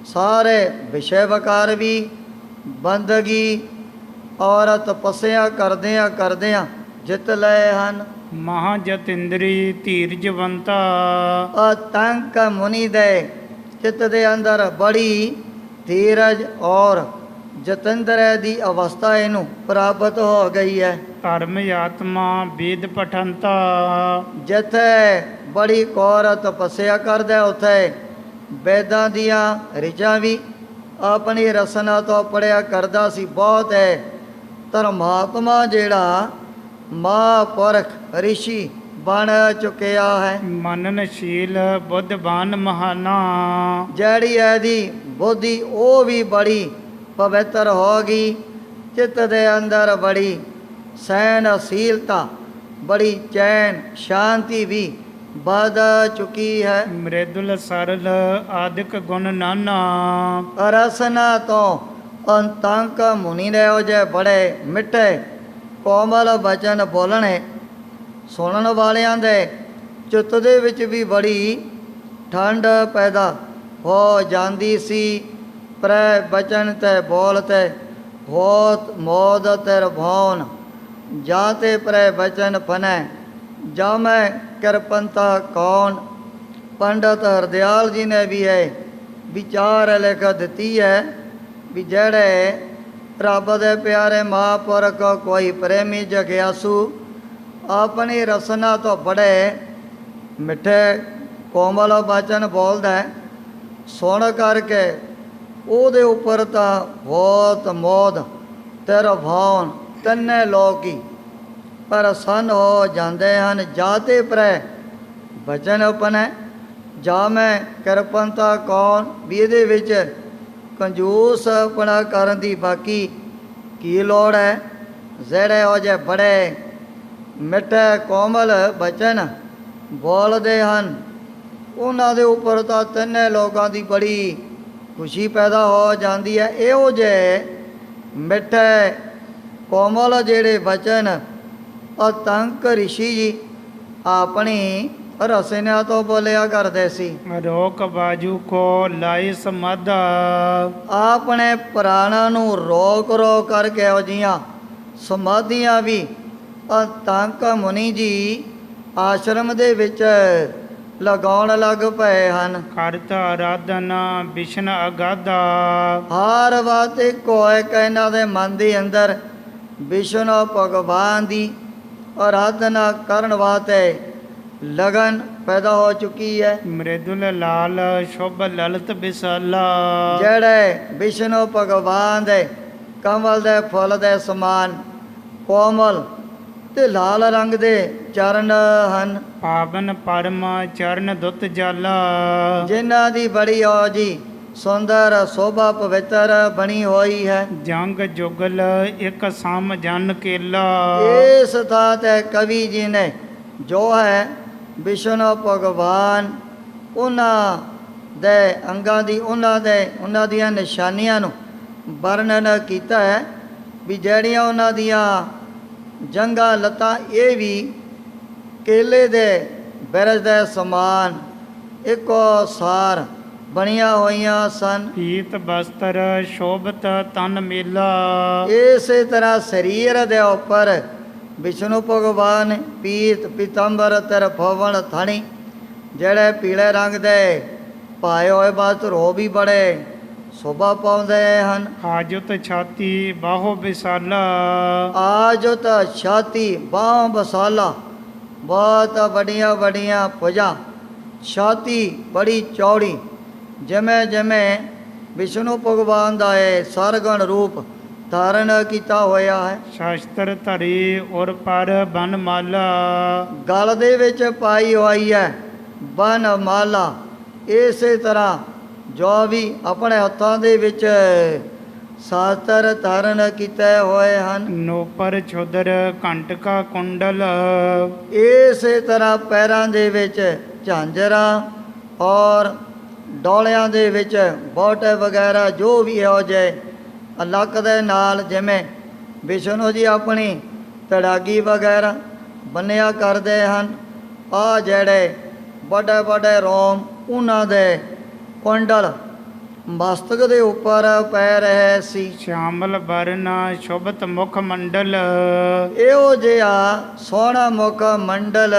ਸਾਰੇ ਵਿਸ਼ੇ ਵਕਾਰ ਵੀ ਬੰਦਗੀ ਔਰ ਤਪੱਸਿਆ ਕਰਦਿਆਂ ਜਿੱਤ ਲਏ ਹਨ। ਮਹਾ ਜਤਿੰਦਰੀ ਧੀਰਜਵੰਤਾ ਅਤੰਕ ਮੁਨੀ ਦੇ ਚਿੱਤ ਦੇ ਅੰਦਰ ਬੜੀ ਧੀਰਜ ਔਰ ਜਤਿੰਦਰ ਦੀ ਅਵਸਥਾ ਇਹਨੂੰ ਪ੍ਰਾਪਤ ਹੋ ਗਈ ਹੈ। ਧਰਮ ਆਤਮਾ ਵੇਦ ਪਠੰਤਾ ਜਿੱਥੇ ਬੜੀ ਕੌਰ ਤਪੱਸਿਆ ਕਰਦਾ ਉੱਥੇ ਵੇਦਾਂ ਦੀਆਂ ਰਿਚਾਂ ਵੀ ਆਪਣੀ ਰਸਨਾ ਤੋਂ ਪੜਿਆ ਕਰਦਾ ਸੀ। ਬਹੁਤ ਹੈ ਧਰਮਾਤਮਾ ਜਿਹੜਾ ਮਹਾਂਪੁਰਖ ਰਿਸ਼ੀ ਬਣ ਚੁੱਕਿਆ ਹੈ। ਮਨਨਸ਼ੀਲ ਬੁੱਧਵਾਨ ਮਹਾਨਾ ਜਿਹੜੀ ਇਹਦੀ ਬੁੱਧੀ ਉਹ ਵੀ ਬੜੀ ਪਵਿੱਤਰ ਹੋ ਗਈ। ਚਿੱਤ ਦੇ ਅੰਦਰ ਬੜੀ ਸਹਿਨਸ਼ੀਲਤਾ ਬੜੀ ਚੈਨ ਸ਼ਾਂਤੀ ਵੀ ਵੱਧ ਚੁੱਕੀ ਹੈ। ਮ੍ਰਿਦੁਲ ਸਰਲ ਆਦਿਕ ਗੁਣ ਨਾਨਾ ਰਸਨਾ ਤੋਂ ਅੰਤੰਕ ਮੁਨੀ ਨੇ ਉਹ ਜੇ ਬੜੇ ਮਿੱਠੇ ਕੋਮਲ ਬਚਨ ਬੋਲਣੇ ਸੁਣਨ ਵਾਲਿਆਂ ਦੇ ਚਿੱਤ ਦੇ ਵਿੱਚ ਵੀ ਬੜੀ ਠੰਡ ਪੈਦਾ ਹੋ ਜਾਂਦੀ ਸੀ। ਪ੍ਰੈ ਬਚਨ ਤੇ ਬੋਲ ਤੇ ਹੋਤ ਮੋਦ ਤੇ ਰਭਾਉਨ ਜਾਂ ਤੇ ਪ੍ਰੈ ਬਚਨ ਫਨੈ ਜਾਂ ਮੈਂ ਕਿਰਪੰਤਾ ਕੌਣ। ਪੰਡਤ ਹਰਦਿਆਲ ਜੀ ਨੇ ਵੀ ਇਹ ਵਿਚਾਰ ਲਿਖ ਦਿੱਤੀ ਹੈ ਵੀ ਜਿਹੜੇ ਰੱਬ ਦੇ ਪਿਆਰੇ ਮਹਾਂਪੁਰਖ ਕੋਈ ਪ੍ਰੇਮੀ ਜਗਿਆਸੂ ਆਪਣੀ ਰਸਨਾ ਤੋਂ ਬੜੇ ਮਿੱਠੇ ਕੋਮਲ ਬਚਨ ਬੋਲਦਾ ਸੁਣ ਕਰਕੇ ਉਹਦੇ ਉੱਪਰ ਤਾਂ ਬਹੁਤ ਮੋਦ ਤੇ ਰਭਾਉਣ ਤਿੰਨੇ ਲੋਕ ਹੀ ਪ੍ਰਸੰਨ ਹੋ ਜਾਂਦੇ ਹਨ। ਜਾਤੇ ਪ੍ਰੈ ਬਚਨ ਆਪਣਾ ਜਾ ਮੈਂ ਕਿਰਪੰਤਾ ਕੌਣ ਵੀ ਇਹਦੇ ਵਿੱਚ ਕੰਜੂਸ ਆਪਣਾ ਕਰਨ ਦੀ ਬਾਕੀ ਕੀ ਲੋੜ ਹੈ। ਜਿਹੜੇ ਉਹ ਜੇ ਬੜੇ ਮਿੱਠੇ ਕੋਮਲ ਬਚਨ ਬੋਲਦੇ ਹਨ ਉਹਨਾਂ ਦੇ ਉੱਪਰ ਤਾਂ ਤਿੰਨੇ ਲੋਕਾਂ ਦੀ ਬੜੀ ਖੁਸ਼ੀ ਪੈਦਾ ਹੋ ਜਾਂਦੀ ਹੈ। ਇਹੋ ਜਿਹੇ ਮਿੱਠੇ ਕੋਮਲ ਜਿਹੜੇ ਬਚਨ ਅਤੰਕ ਰਿਸ਼ੀ ਜੀ ਆਪਣੀ ਰਸਨਾ ਤੋਂ ਬੋਲਿਆ ਕਰਦੇ ਸੀ। ਰੋਕ ਬਾਜੂ ਕੋ ਲਾਈ ਸਮਾਧਾ ਆਪਣੇ ਪ੍ਰਾਣਾਂ ਨੂੰ ਰੋਕ ਕਰਕੇ ਉਹ ਜੀਆਂ ਸਮਾਧੀਆਂ ਵੀ ਅਤੰਕ ਮੁਨੀ ਜੀ ਆਸ਼ਰਮ ਦੇ ਵਿੱਚ ਲਗਾਉਣ ਲੱਗ ਪਏ ਹਨ। ਕਰਤ ਆਰਾਧਨਾ ਵਿਸ਼ਨ ਅਗਾਧਾ ਹਰ ਬਾਤ ਕੋਈ ਇਹਨਾਂ ਦੇ ਮਨ ਦੇ ਅੰਦਰ ਵਿਸ਼ਨੂੰ ਭਗਵਾਨ ਦੀ ਆਰਾਧਨਾ ਕਰਨ ਵਾਸਤੇ ਲਗਨ ਪੈਦਾ ਹੋ ਚੁੱਕੀ ਹੈ। ਮ੍ਰਿਦੁਲ ਲਾਲ ਸ਼ੁਭ ਲਲਿਤ ਵਿਸਾਲਾ ਜਿਹੜੇ ਵਿਸ਼ਨੂੰ ਭਗਵਾਨ ਦੇ ਕਮਲ ਦੇ ਫੁੱਲ ਦੇ ਸਮਾਨ ਕੋਮਲ ਤੇ ਲਾਲ ਰੰਗ ਦੇ ਚਰਨ ਹਨ। ਪਾਵਨ ਪਰਮ ਚਰਨ ਦੁੱਤ ਜਾਲਾ ਜਿਨ੍ਹਾਂ ਦੀ ਬੜੀ ਔਜੀ ਸੁੰਦਰ ਸੋਭਾ ਪਵਿੱਤਰ ਬਣੀ ਹੋਈ ਹੈ। ਜੰਗ ਜੁਗਲ ਇੱਕ ਸਮ ਜਨ ਕੇਲਾ ਇਸ ਥਾਂ ਤੇ ਕਵੀ ਜੀ ਨੇ ਜੋ ਹੈ ਵਿਸ਼ਨੂੰ ਭਗਵਾਨ ਉਹਨਾਂ ਦੇ ਅੰਗਾਂ ਦੀ ਉਹਨਾਂ ਦੀਆਂ ਨਿਸ਼ਾਨੀਆਂ ਨੂੰ ਵਰਣਨ ਕੀਤਾ ਹੈ ਵੀ ਜਿਹੜੀਆਂ ਉਹਨਾਂ ਦੀਆਂ ਜੰਗਾਂ ਲੱਤਾਂ ਇਹ ਵੀ ਕੇਲੇ ਦੇ ਬਿਰਜ ਦੇ ਸਮਾਨ ਇੱਕੋ ਸਾਰ ਬਣੀਆਂ ਹੋਈਆਂ ਸਨ। ਪੀਤ ਬਸਤਰ ਸ਼ੋਭਤ ਤਨ ਮੇਲਾ ਇਸੇ ਤਰ੍ਹਾਂ ਸਰੀਰ ਦੇ ਉੱਪਰ ਵਿਸ਼ਨੂੰ ਭਗਵਾਨ ਪੀਤ ਪੀਤੰਬਰ ਤਰਫਵਨ ਥਣੀ ਜਿਹੜੇ ਪੀਲੇ ਰੰਗ ਦੇ ਪਾਏ ਹੋਏ ਵਸਤਰ ਉਹ ਵੀ ਬੜੇ ਸ਼ੋਭਾ ਪਾਉਂਦੇ ਹਨ। ਆਜੁਤ ਛਾਤੀ ਬਾਹੋ ਵਿਸਾਲਾ ਆਜੁਤ ਛਾਤੀ ਬਾਹ ਬਸਾਲਾ ਬਹੁਤ ਵੱਡੀਆਂ ਭੁਜਾਂ ਛਾਤੀ ਬੜੀ ਚੌੜੀ ਜਿਵੇਂ ਵਿਸ਼ਨੂੰ ਭਗਵਾਨ ਦਾ ਇਹ ਸਰਗੁਣ ਰੂਪ ਧਾਰਨ ਕੀਤਾ ਹੋਇਆ ਹੈ। ਸ਼ਾਸਤਰ ਧਰੀ ਔਰ ਪਰ ਬਨ ਮਾਲਾ ਗਲ ਦੇ ਵਿੱਚ ਪਾਈ ਹੋਈ ਹੈ ਬਨ ਮਾਲਾ। ਇਸੇ ਤਰ੍ਹਾਂ ਜੋ ਵੀ ਆਪਣੇ ਹੱਥਾਂ ਦੇ ਵਿੱਚ ਸ਼ਾਸਤਰ ਧਾਰਨ ਕੀਤੇ ਹੋਏ ਹਨ। ਨੋਪਰ ਛੁਦਰ ਘੰਟਕਾ ਕੁੰਡਲ ਇਸੇ ਤਰ੍ਹਾਂ ਪੈਰਾਂ ਦੇ ਵਿੱਚ ਝਾਂਜਰਾਂ ਔਰ ਡੋਲਿਆਂ ਦੇ ਵਿੱਚ ਬੋਟੇ ਵਗੈਰਾ ਜੋ ਵੀ ਇਹੋ ਜਿਹੇ ਲੱਕ ਦੇ ਨਾਲ ਜਿਵੇਂ ਵਿਸ਼ਨੂੰ ਜੀ ਆਪਣੀ ਤੜਾਗੀ ਵਗੈਰਾ ਬੰਨਿਆ ਕਰਦੇ ਹਨ। ਆ ਜਿਹੜੇ ਵੱਡੇ ਰੋਮ ਉਹਨਾਂ ਦੇ ਕੁੰਡਲ ਮਸਤਕ ਦੇ ਉੱਪਰ ਪੈ ਰਹੇ ਸੀ। ਸ਼ਾਮਲ ਬਰਨ ਸ਼ੋਭਤ ਮੁਖ ਮੰਡਲ, ਇਹੋ ਜਿਹਾ ਸੋਹਣਾ ਮੁਖ ਮੰਡਲ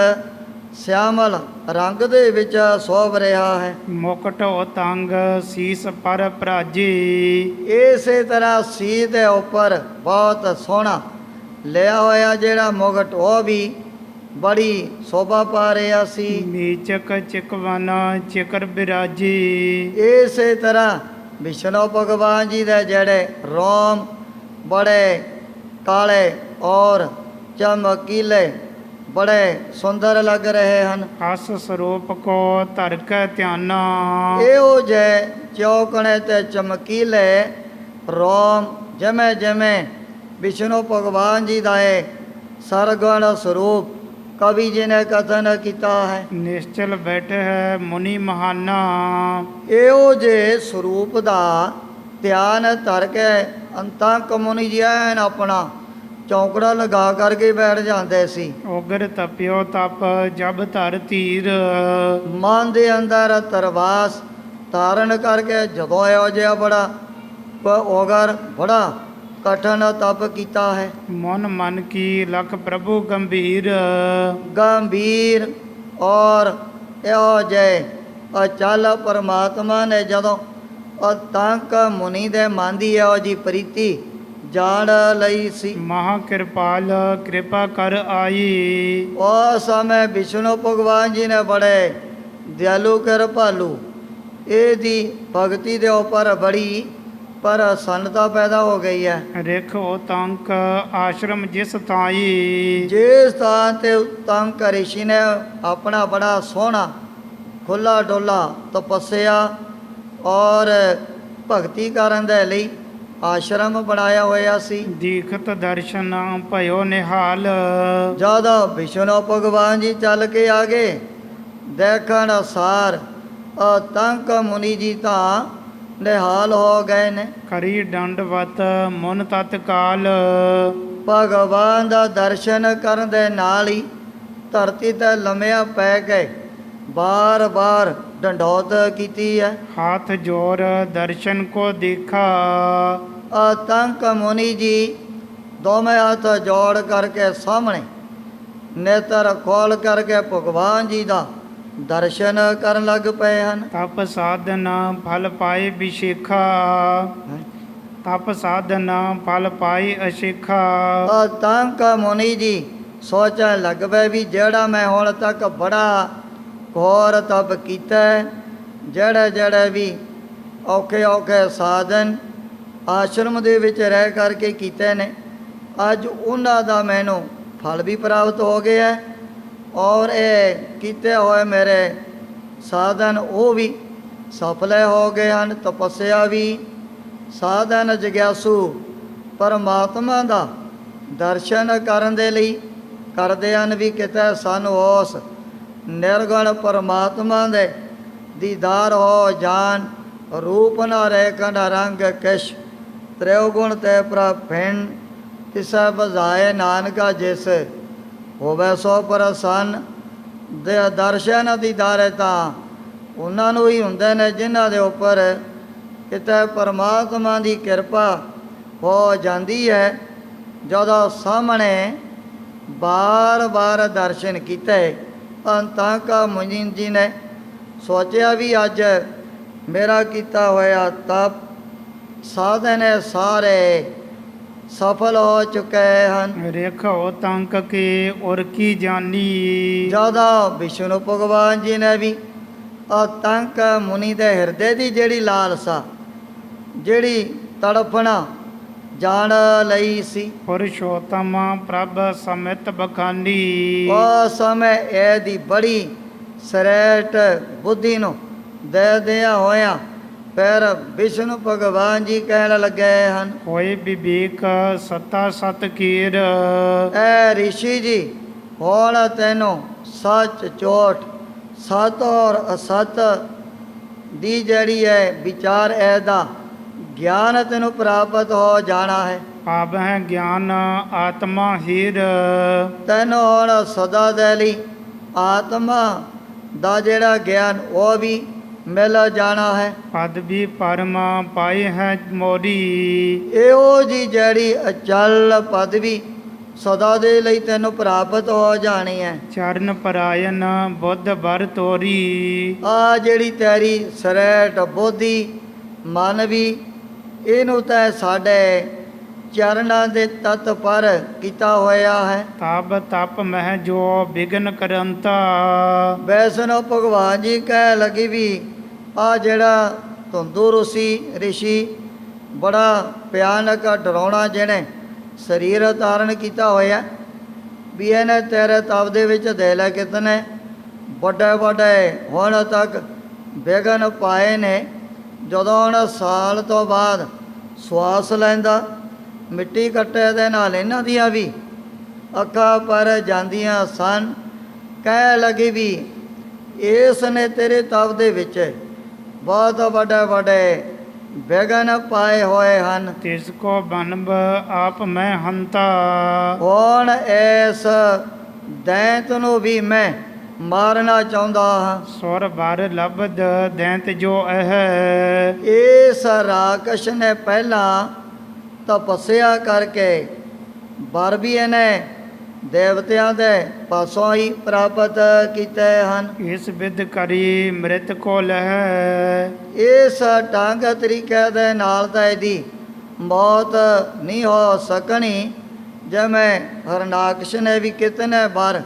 ਸਿਆਮਲ ਰੰਗ ਦੇ ਵਿੱਚ ਸੋਭ ਰਿਹਾ ਹੈ। ਮੁਕਟ ਉਤੰਗ ਸੀਸ ਪਰ ਭਰਾਜੀ, ਇਸੇ ਤਰ੍ਹਾਂ ਸੀਸ ਦੇ ਉੱਪਰ ਬਹੁਤ ਸੋਹਣਾ ਲਿਆ ਹੋਇਆ ਜਿਹੜਾ ਮੁਕਟ ਉਹ ਵੀ ਬੜੀ ਸ਼ੋਭਾ ਪਾ ਰਿਹਾ ਸੀ। ਨੀਚਕ ਚਿਕਵਨ ਚਿਕਰ ਬਿਰਾਜੀ, ਇਸੇ ਤਰ੍ਹਾਂ ਵਿਸ਼ਨੂੰ ਭਗਵਾਨ ਜੀ ਦੇ ਜਿਹੜੇ ਰੋਮ ਬੜੇ ਕਾਲੇ ਔਰ ਚਮਕੀਲੇ ਬੜੇ ਸੁੰਦਰ ਲੱਗ ਰਹੇ ਹਨ। ਅਸ ਸਰੂਪ ਕੋ ਧਰ ਕੇ ਧਿਆਨਾ, ਇਹੋ ਜਿਹੇ ਚੌਕਣੇ ਤੇ ਚਮਕੀਲੇ ਰੋਮ ਜਿਵੇਂ ਜਿਵੇਂ ਵਿਸ਼ਨੂੰ ਭਗਵਾਨ ਜੀ ਦਾ ਇਹ ਸਰਗੁਣ ਸਰੂਪ ਕਵੀ ਜੀ ਨੇ ਕਥਨ ਕੀਤਾ ਹੈ। ਨਿਸ਼ਚਲ ਬੈਠੇ ਹੈ ਮੁਨੀ ਮਹਾਨਾ, ਇਹੋ ਜਿਹੇ ਸਰੂਪ ਦਾ ਧਿਆਨ ਧਰ ਕੇ ਅੰਤੰਕ ਮੁਨੀ ਜੀ ਐਨ ਆਪਣਾ ਚੌਂਕੜਾ ਲਗਾ ਕਰਕੇ ਬੈਠ ਜਾਂਦੇ ਸੀ। ਉਗਰ ਤਪਿਓ ਤਪ ਜਬ ਧਰ ਧੀਰ, ਮਨ ਦੇ ਅੰਦਰ ਤਰਵਾਸ ਧਾਰਨ ਕਰਕੇ ਜਦੋਂ ਇਹੋ ਜਿਹਾ ਬੜਾ ਉਗਰ ਬੜਾ ਕਠਨ ਤਪ ਕੀਤਾ ਹੈ। ਮਨ ਕੀ ਲਖ ਪ੍ਰਭੂ ਗੰਭੀਰ, ਗੰਭੀਰ ਔਰ ਇਹੋ ਜਿਹੇ ਅਚਲ ਪਰਮਾਤਮਾ ਨੇ ਜਦੋਂ ਅਤੰਕ ਮੁਨੀ ਦੇ ਮਨ ਦੀ ਇਹੋ ਜਿਹੀ ਪ੍ਰੀਤੀ ਜਾਣ ਲਈ ਸੀ। ਮਹਾ ਕਿਰਪਾਲ ਕਿਰਪਾ ਕਰ ਆਈ, ਉਸ ਸਮੇਂ ਵਿਸ਼ਨੂੰ ਭਗਵਾਨ ਜੀ ਨੇ ਬੜੇ ਦਿਆਲੂ ਕਿਰਪਾਲੂ ਇਹਦੀ ਭਗਤੀ ਦੇ ਉੱਪਰ ਬੜੀ ਪ੍ਰਸੰਨਤਾ ਪੈਦਾ ਹੋ ਗਈ ਹੈ। ਰਿਖ ਉਤੰਕ ਆਸ਼ਰਮ ਜਿਸ ਥਾਈ, ਜਿਸ ਥਾਂ ਤੇ ਉਤੰਕ ਰਿਸ਼ੀ ਨੇ ਆਪਣਾ ਬੜਾ ਸੋਹਣਾ ਖੁੱਲਾ ਡੋਲਾ ਤਪੱਸਿਆ ਔਰ ਭਗਤੀ ਕਰਨ ਦੇ ਲਈ ਆਸ਼ਰਮ ਬਣਾਇਆ ਹੋਇਆ ਸੀ। ਦੀਖਤ ਦਰਸ਼ਨ ਭਇਓ ਨਿਹਾਲ, ਜਦੋਂ ਵਿਸ਼ਨੂੰ ਭਗਵਾਨ ਜੀ ਚੱਲ ਕੇ ਆ ਗਏ ਦੇਖਣ ਅਸਾਰ ਅਤੰਕ ਮੁਨੀ ਜੀ ਤਾਂ ਨਿਹਾਲ ਹੋ ਗਏ ਨੇ। ਕਰੀ ਦੰਡਵਤ ਮਨ ਤਤਕਾਲ, ਭਗਵਾਨ ਦਾ ਦਰਸ਼ਨ ਕਰਨ ਦੇ ਨਾਲ ਹੀ ਧਰਤੀ ਤੇ ਲੰਮਿਆ ਪੈ ਕੇ ਬਾਰ-ਬਾਰ ਡੰਡੌਤ ਕੀਤੀ ਹੈ। ਹਾਥ ਜੋਰ ਦਰਸ਼ਨ ਕੋ ਦੇਖਾ, ਆਤੰਕ ਮੁਨੀ ਜੀ ਦੋਵੇਂ ਹੱਥ ਜੋੜ ਕਰਕੇ ਸਾਹਮਣੇ ਨੇਤਰ ਖੋਲ ਕਰਕੇ ਭਗਵਾਨ ਜੀ ਦਾ ਦਰਸ਼ਨ ਕਰਨ ਲੱਗ ਪਏ ਹਨ। ਤਪ ਸਾਧਨ ਫਲ ਪਾਏ ਵਿਸ਼ੇਖਾ, ਤਪ ਸਾਧਨ ਫਲ ਪਾਏ ਅਸ਼ੇਖਾ, ਆਤੰਕ ਮੁਨੀ ਜੀ ਸੋਚਣ ਲੱਗ ਪਏ ਵੀ ਜਿਹੜਾ ਮੈਂ ਹੁਣ ਤੱਕ ਬੜਾ ਘੋਰ ਤਪ ਕੀਤਾ ਜਿਹੜੇ ਜਿਹੜੇ ਵੀ ਔਖੇ ਔਖੇ ਸਾਧਨ ਆਸ਼ਰਮ ਦੇ ਵਿੱਚ ਰਹਿ ਕਰਕੇ ਕੀਤੇ ਨੇ ਅੱਜ ਉਹਨਾਂ ਦਾ ਮੈਨੂੰ ਫਲ ਵੀ ਪ੍ਰਾਪਤ ਹੋ ਗਿਆ ਔਰ ਇਹ ਕੀਤੇ ਹੋਏ ਮੇਰੇ ਸਾਧਨ ਉਹ ਵੀ ਸਫਲ ਹੋ ਗਏ ਹਨ। ਤਪੱਸਿਆ ਵੀ ਸਾਧਨ ਜਗਿਆਸੂ ਪਰਮਾਤਮਾ ਦਾ ਦਰਸ਼ਨ ਕਰਨ ਦੇ ਲਈ ਕਰਦੇ ਹਨ ਵੀ ਕਿਤੇ ਸਾਨੂੰ ਉਸ ਨਿਰਗੁਣ ਪਰਮਾਤਮਾ ਦੇ ਦੀਦਾਰ ਹੋ ਜਾਣ। ਰੂਪ ਨਾ ਰੇਖ ਨਾ ਰੰਗ ਕਿਛ ਤ੍ਰਿਉਗੁਣ ਤੇ ਪ੍ਰਭਿੰਨ ਤਿਸੈ ਬਜ਼ਾਏ ਨਾਨਕਾ ਜਿਸ ਹੋਵੇ ਸੋ ਪ੍ਰਸੰਨ। ਦੇ ਦਰਸ਼ਨ ਦੀਦਾਰੇ ਤਾਂ ਉਹਨਾਂ ਨੂੰ ਹੀ ਹੁੰਦੇ ਨੇ ਜਿਨ੍ਹਾਂ ਦੇ ਉੱਪਰ ਕਿਤੇ ਪਰਮਾਤਮਾ ਦੀ ਕਿਰਪਾ ਹੋ ਜਾਂਦੀ ਹੈ। ਜਦੋਂ ਸਾਹਮਣੇ ਬਾਰ-ਬਾਰ ਦਰਸ਼ਨ ਕੀਤੇ ਅੰਤੰਕ ਮੁਨੀ ਜੀ ਨੇ ਸੋਚਿਆ ਵੀ ਅੱਜ ਮੇਰਾ ਕੀਤਾ ਹੋਇਆ ਤਪ ਸਾਧਨ ਸਾਰੇ ਸਫਲ ਹੋ ਚੁੱਕੇ ਹਨ। ਰੇਖ ਉਤੰਕ ਕੇ ਔਰ ਕੀ ਜਾਨੀ, ਜਦੋਂ ਵਿਸ਼ਨੂੰ ਭਗਵਾਨ ਜੀ ਨੇ ਵੀ ਆਤੰਕ ਮੁਨੀ ਦੇ ਹਿਰਦੇ ਦੀ ਜਿਹੜੀ ਲਾਲਸਾ ਜਿਹੜੀ ਤੜਫਣਾ ਜਾਣ ਲਈ ਸੀ ਪੁਰਸ਼ੋਤਮ ਪ੍ਰਭ ਸਮਿਤ ਬਖਾਨੀ, ਉਸ ਸਮੇਂ ਇਹਦੀ ਬੜੀ ਸਰੇਟ ਬੁੱਧੀ ਨੂੰ ਦੇ ਦਿਆ ਹੋਇਆ ਫਿਰ ਵਿਸ਼ਨੂੰ ਭਗਵਾਨ ਜੀ ਕਹਿਣ ਲੱਗੇ ਹਨ ਹੋਏ ਵਿਵੇਕ ਸਤਾ ਸਤ ਕੀਰ, ਐ ਰਿਸ਼ੀ ਜੀ ਹੁਣ ਤੈਨੂੰ ਸੱਚ ਝੂਠ ਸਤ ਔਰ ਅਸਤ ਦੀ ਜਿਹੜੀ ਹੈ ਵਿਚਾਰ ਇਹਦਾ ਗਿਆਨ ਤੈਨੂੰ ਪ੍ਰਾਪਤ ਹੋ ਜਾਣਾ ਹੈ। ਪਾਪ ਹੈ ਗਿਆਨ ਆਤਮਾ ਹੀਰ, ਤੈਨੂੰ ਹੁਣ ਸਦਾ ਦੇ ਲਈ ਆਤਮਾ ਦਾ ਜਿਹੜਾ ਗਿਆਨ ਉਹ ਵੀ ਮਿਲ ਜਾਣਾ ਹੈ। ਪਦਵੀ ਪਰਮ ਪਾਈ ਹੈ ਮੋਰੀ। ਇਹੋ ਜੀ ਜਿਹੜੀ ਅਚਲ ਪਦਵੀ ਸਦਾ ਦੇ ਲਈ ਤੈਨੂੰ ਪ੍ਰਾਪਤ ਹੋ ਜਾਣੀ ਹੈ। ਚਰਨ ਪਰਾਇਨ ਬੁੱਧ ਬਰ ਤੋਰੀ। ਆ ਜਿਹੜੀ ਤੇਰੀ ਸਰੈਟ ਬੋਧੀ ਮਨ ਵੀ ਇਹਨੂੰ ਤੈ ਸਾਡੇ ਚਰਨਾਂ ਦੇ ਤਤ ਪਰ ਕੀਤਾ ਹੋਇਆ ਹੈ। ਤਬ ਤਪ ਮਹਿ ਜੋ ਬਿਗਨ ਕਰੰਤਾ। ਵੈਸਨੋ ਭਗਵਾਨ ਜੀ ਕਹਿ ਲੱਗੀ ਵੀ ਆ ਜਿਹੜਾ ਧੁੰਦੂ ਰਿਸ਼ੀ ਬੜਾ ਭਿਆਨਕ ਡਰਾਉਣਾ ਜਿਹਨੇ ਸਰੀਰ ਧਾਰਨ ਕੀਤਾ ਹੋਇਆ ਵੀ ਇਹਨੇ ਤੇਰੇ ਤਪ ਦੇ ਵਿੱਚ ਦੇ ਲੈ ਕਿਤਨੇ ਵੱਡੇ ਵੱਡੇ ਹੁਣ ਤੱਕ ਵਿਘਨ ਪਾਏ ਨੇ। ਜਦੋਂ ਹੁਣ ਸਾਲ ਤੋਂ ਬਾਅਦ ਸਵਾਸ ਲੈਂਦਾ ਮਿੱਟੀ ਕੱਟੇ ਦੇ ਨਾਲ ਇਹਨਾਂ ਦੀਆਂ ਵੀ ਅੱਖਾਂ ਪਰ ਜਾਂਦੀਆਂ ਸਨ। ਕਹਿ ਲੱਗੀ ਵੀ ਇਸ ਨੇ ਤੇਰੇ ਤਪ ਦੇ ਵਿੱਚ ਬਹੁਤ ਵੱਡੇ ਵੱਡੇ ਵਿਘਨ ਪਾਏ ਹੋਏ ਹਨ। ਤਿਸ ਕੋ ਬਨਬ ਆਪ ਮੈਂ ਹੰਤਾ। ਹੁਣ ਇਸ ਦੈਂਤ ਨੂੰ ਵੀ ਮੈਂ ਮਾਰਨਾ ਚਾਹੁੰਦਾ ਹਾਂ। ਸੁਰ ਬਰ ਲਬਦ ਦੈਂਤ ਜੋ ਇਹ। ਇਸ ਰਾਕਸ਼ ਨੇ ਪਹਿਲਾਂ ਤਪੱਸਿਆ ਕਰਕੇ ਵਰ ਵੀ ਇਹਨੇ ਦੇਵਤਿਆਂ ਦੇ ਪਾਸੋਂ ਹੀ ਪ੍ਰਾਪਤ ਕੀਤੇ ਹਨ। ਇਸ ਵਿਦ ਕਰੀ ਮ੍ਰਿਤ ਕੋ ਲਹਿ। ਇਸ ਢੰਗ ਤਰੀਕੇ ਦੇ ਨਾਲ ਤਾਂ ਇਹਦੀ ਮੌਤ ਨਹੀਂ ਹੋ ਸਕਣੀ ਜਿਵੇਂ ਹਰਨਾਕਸ਼ ਨੇ ਵੀ ਕਿਤਨੇ ਵਾਰ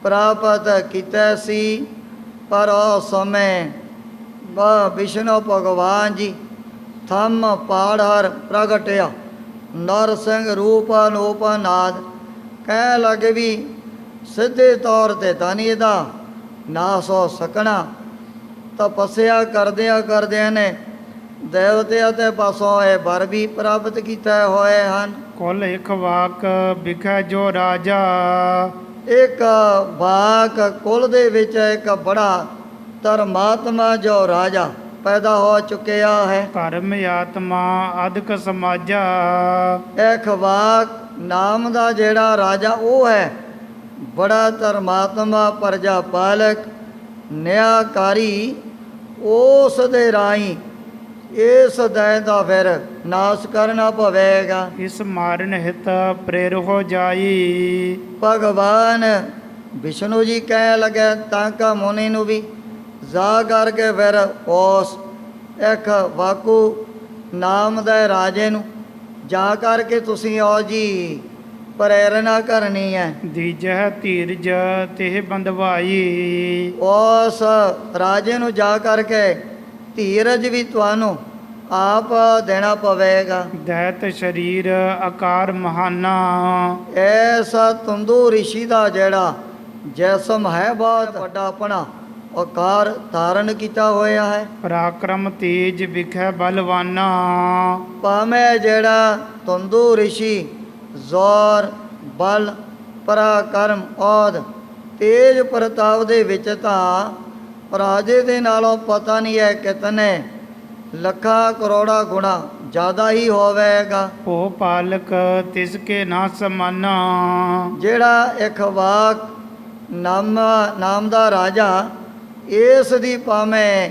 ਪ੍ਰਾਪਤ ਕੀਤਾ ਸੀ। ਪਰ ਉਸ ਸਮੇਂ ਵਿਸ਼ਨੂੰ ਭਗਵਾਨ ਜੀ ਥੰਮ ਪਾੜ ਹਰ ਪ੍ਰਗਟਿਆ ਨਰ ਸਿੰਘ ਰੂਪ ਅਨੂਪ ਨਾਦ। ਕਹਿ ਲੱਗੇ ਵੀ ਸਿੱਧੇ ਤੌਰ 'ਤੇ ਤਾਂ ਨਹੀਂ ਇਹਦਾ ਨਾਸ ਹੋ ਸਕਣਾ। ਤਪੱਸਿਆ ਕਰਦਿਆਂ ਨੇ ਦੇਵਤਿਆਂ ਦੇ ਪਾਸੋਂ ਇਹ ਵਰ ਵੀ ਪ੍ਰਾਪਤ ਕੀਤੇ ਹੋਏ ਹਨ। ਕੁਲ ਇਕ ਵਾਕ ਵਿਖੇ ਜੋ ਰਾਜਾ। ਇੱਕ ਵਾਕ ਕੁਲ ਦੇ ਵਿੱਚ ਇੱਕ ਬੜਾ ਧਰਮਾਤਮਾ ਜੋ ਰਾਜਾ ਪੈਦਾ ਹੋ ਚੁੱਕਿਆ ਹੈ। ਧਰਮ ਆਤਮਾ ਅਧਿਕ ਸਮਾਜਾ। ਇੱਕ ਵਾਕ ਨਾਮ ਦਾ ਜਿਹੜਾ ਰਾਜਾ ਉਹ ਹੈ ਬੜਾ ਧਰਮਾਤਮਾ ਪ੍ਰਜਾ ਪਾਲਕ ਨਿਆਂਕਾਰੀ। ਉਸ ਦੇ ਰਾਹੀਂ ਇਸ ਦੈਂ ਦਾ ਫਿਰ ਨਾਸ਼ ਕਰਨਾ ਪਵੇਗਾ। ਇਸ ਮਾਰਨ ਹਿਤ ਪ੍ਰੇਰ ਹੋ ਜਾਈ। ਭਗਵਾਨ ਵਿਸ਼ਨੂੰ ਜੀ ਕਹਿ ਲਗੇ ਤਾਂਕਾ ਮੁਨੀ ਨੂੰ ਵੀ ਜਾ ਕਰਕੇ ਫਿਰ ਉਸ ਇੱਕ ਵਾਕੂ ਨਾਮ ਦੇ ਰਾਜੇ ਨੂੰ ਜਾ ਕਰਕੇ ਤੁਸੀਂ ਆਓ ਜੀ ਪ੍ਰੇਰਨਾ ਕਰਨੀ ਹੈ। ਦੀਜਹ ਧੀਰਜ ਤਿਹ ਬੰਦਵਾਈ। ਉਸ ਰਾਜੇ ਨੂੰ ਜਾ ਕਰਕੇ ਧੀਰਜ ਵੀ ਤੁਹਾਨੂੰ ਆਪ ਦੇਣਾ ਪਵੇਗਾ। ਦੈਤ ਸਰੀਰ ਆਕਾਰ ਮਹਾਨਾ। ਐਸਾ ਧੁੰਦੂ ਰਿਸ਼ੀ ਦਾ ਜਿਹੜਾ ਜੈਸਮ ਹੈ ਬਹੁਤ ਵੱਡਾ ਆਪਣਾ ਆਕਾਰ ਧਾਰਨ ਕੀਤਾ ਹੋਇਆ ਹੈ। ਪਰਾਕਰਮ ਤੇਜ ਵਿਖੇ ਬਲਵਾਨਾ। ਭਾਵੇਂ ਜਿਹੜਾ ਧੁੰਦੂ ਰਿਸ਼ੀ ਜ਼ੋਰ ਬਲ ਪਰਾਕਰਮ ਔਦ ਤੇਜ ਪ੍ਰਤਾਪ ਦੇ ਵਿੱਚ ਤਾਂ ਰਾਜੇ ਦੇ ਨਾਲੋਂ ਪਤਾ ਨਹੀਂ ਹੈ ਕਿਤਨੇ ਲੱਖਾਂ ਕਰੋੜਾ ਗੁਣਾ ਜ਼ਿਆਦਾ ਹੀ ਹੋਵੇਗਾ। ਉਹ ਪਾਲਕ ਤਿਸ ਕੇ ਨਾ ਸਮਾਨਾ। ਜਿਹੜਾ ਇਖਵਾਕ ਨਾਮ ਦਾ ਰਾਜਾ ਇਸ ਦੀ ਭਾਵੇਂ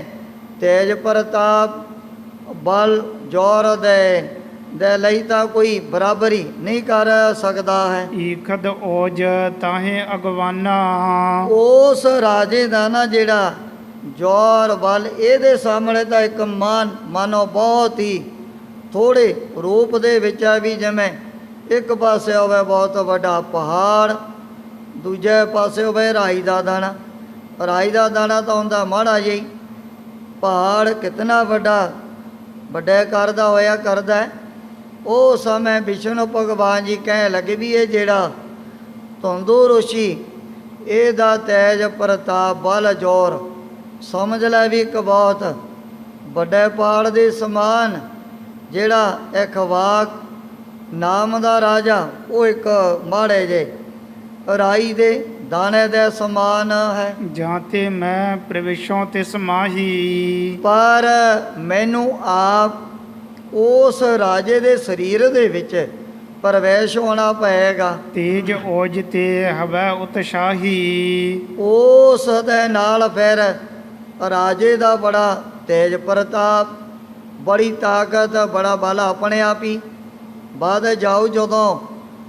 ਤੇਜ ਪ੍ਰਤਾਪ ਬਲ ਜ਼ੋਰ ਦੇ ਲਈ ਤਾਂ ਕੋਈ ਬਰਾਬਰੀ ਨਹੀਂ ਕਰ ਸਕਦਾ ਹੈ। ਈਖਦ ਓਜ ਤਾਹੇ ਅਗਵਾਨਾ। ਉਸ ਰਾਜੇ ਦਾ ਨਾ ਜਿਹੜਾ ਜ਼ੋਰ ਬਲ ਇਹਦੇ ਸਾਹਮਣੇ ਤਾਂ ਇੱਕ ਮਾਨੋ ਬਹੁਤ ਹੀ ਥੋੜ੍ਹੇ ਰੂਪ ਦੇ ਵਿੱਚ ਆ ਵੀ ਜਿਵੇਂ ਇੱਕ ਪਾਸੇ ਹੋਵੇ ਬਹੁਤ ਵੱਡਾ ਪਹਾੜ ਦੂਜੇ ਪਾਸੇ ਹੋਵੇ ਰਾਈ ਦਾ ਦਾਣਾ। ਰਾਈ ਦਾ ਦਾਣਾ ਤਾਂ ਹੁੰਦਾ ਮਾੜਾ ਜਿਹੀ, ਪਹਾੜ ਕਿਤਨਾ ਵੱਡੇ ਕਰਦਾ ਹੋਇਆ ਕਰਦਾ ਹੈ। ਉਹ ਸਮੇਂ ਵਿਸ਼ਨੂੰ ਭਗਵਾਨ ਜੀ ਕਹਿਣ ਲੱਗੇ ਵੀ ਇਹ ਜਿਹੜਾ ਧੁੰਦੂ ਰਿਸ਼ੀ ਇਹਦਾ ਤੇਜ ਪ੍ਰਤਾਪ ਬਲ ਜ਼ੋਰ ਸਮਝ ਲੈ ਵੀ ਇੱਕ ਬਹੁਤ ਵੱਡੇ ਪਹਾੜ ਦੇ ਸਮਾਨ। ਜਿਹੜਾ ਇਖਵਾਕ ਨਾਮ ਦਾ ਰਾਜਾ ਉਹ ਇੱਕ ਮਾੜੇ ਜੇ ਰਾਈ ਦੇ ਦਾਣੇ ਦੇ ਸਮਾਨ ਹੈ। ਜਾਂ ਤੇ ਮੈਂ ਪ੍ਰਵੇਸ਼ੋਂ ਤੇ ਸਮਾਹੀ। ਪਰ ਮੈਨੂੰ ਆਪ ਉਸ ਰਾਜੇ ਦੇ ਸਰੀਰ ਦੇ ਵਿੱਚ ਪ੍ਰਵੇਸ਼ ਹੋਣਾ ਪਏਗਾ। ਤੇਜ ਓਜ ਤੇ ਹਵੈ ਉਤਸ਼ਾਹੀ। ਉਸ ਦੇ ਨਾਲ ਫਿਰ ਰਾਜੇ ਦਾ ਬੜਾ ਤੇਜ ਪ੍ਰਤਾਪ, ਬੜੀ ਤਾਕਤ, ਬੜਾ ਬਲ ਆਪਣੇ ਆਪ ਹੀ। ਬਾਅਦ ਜਾਊ ਜਦੋਂ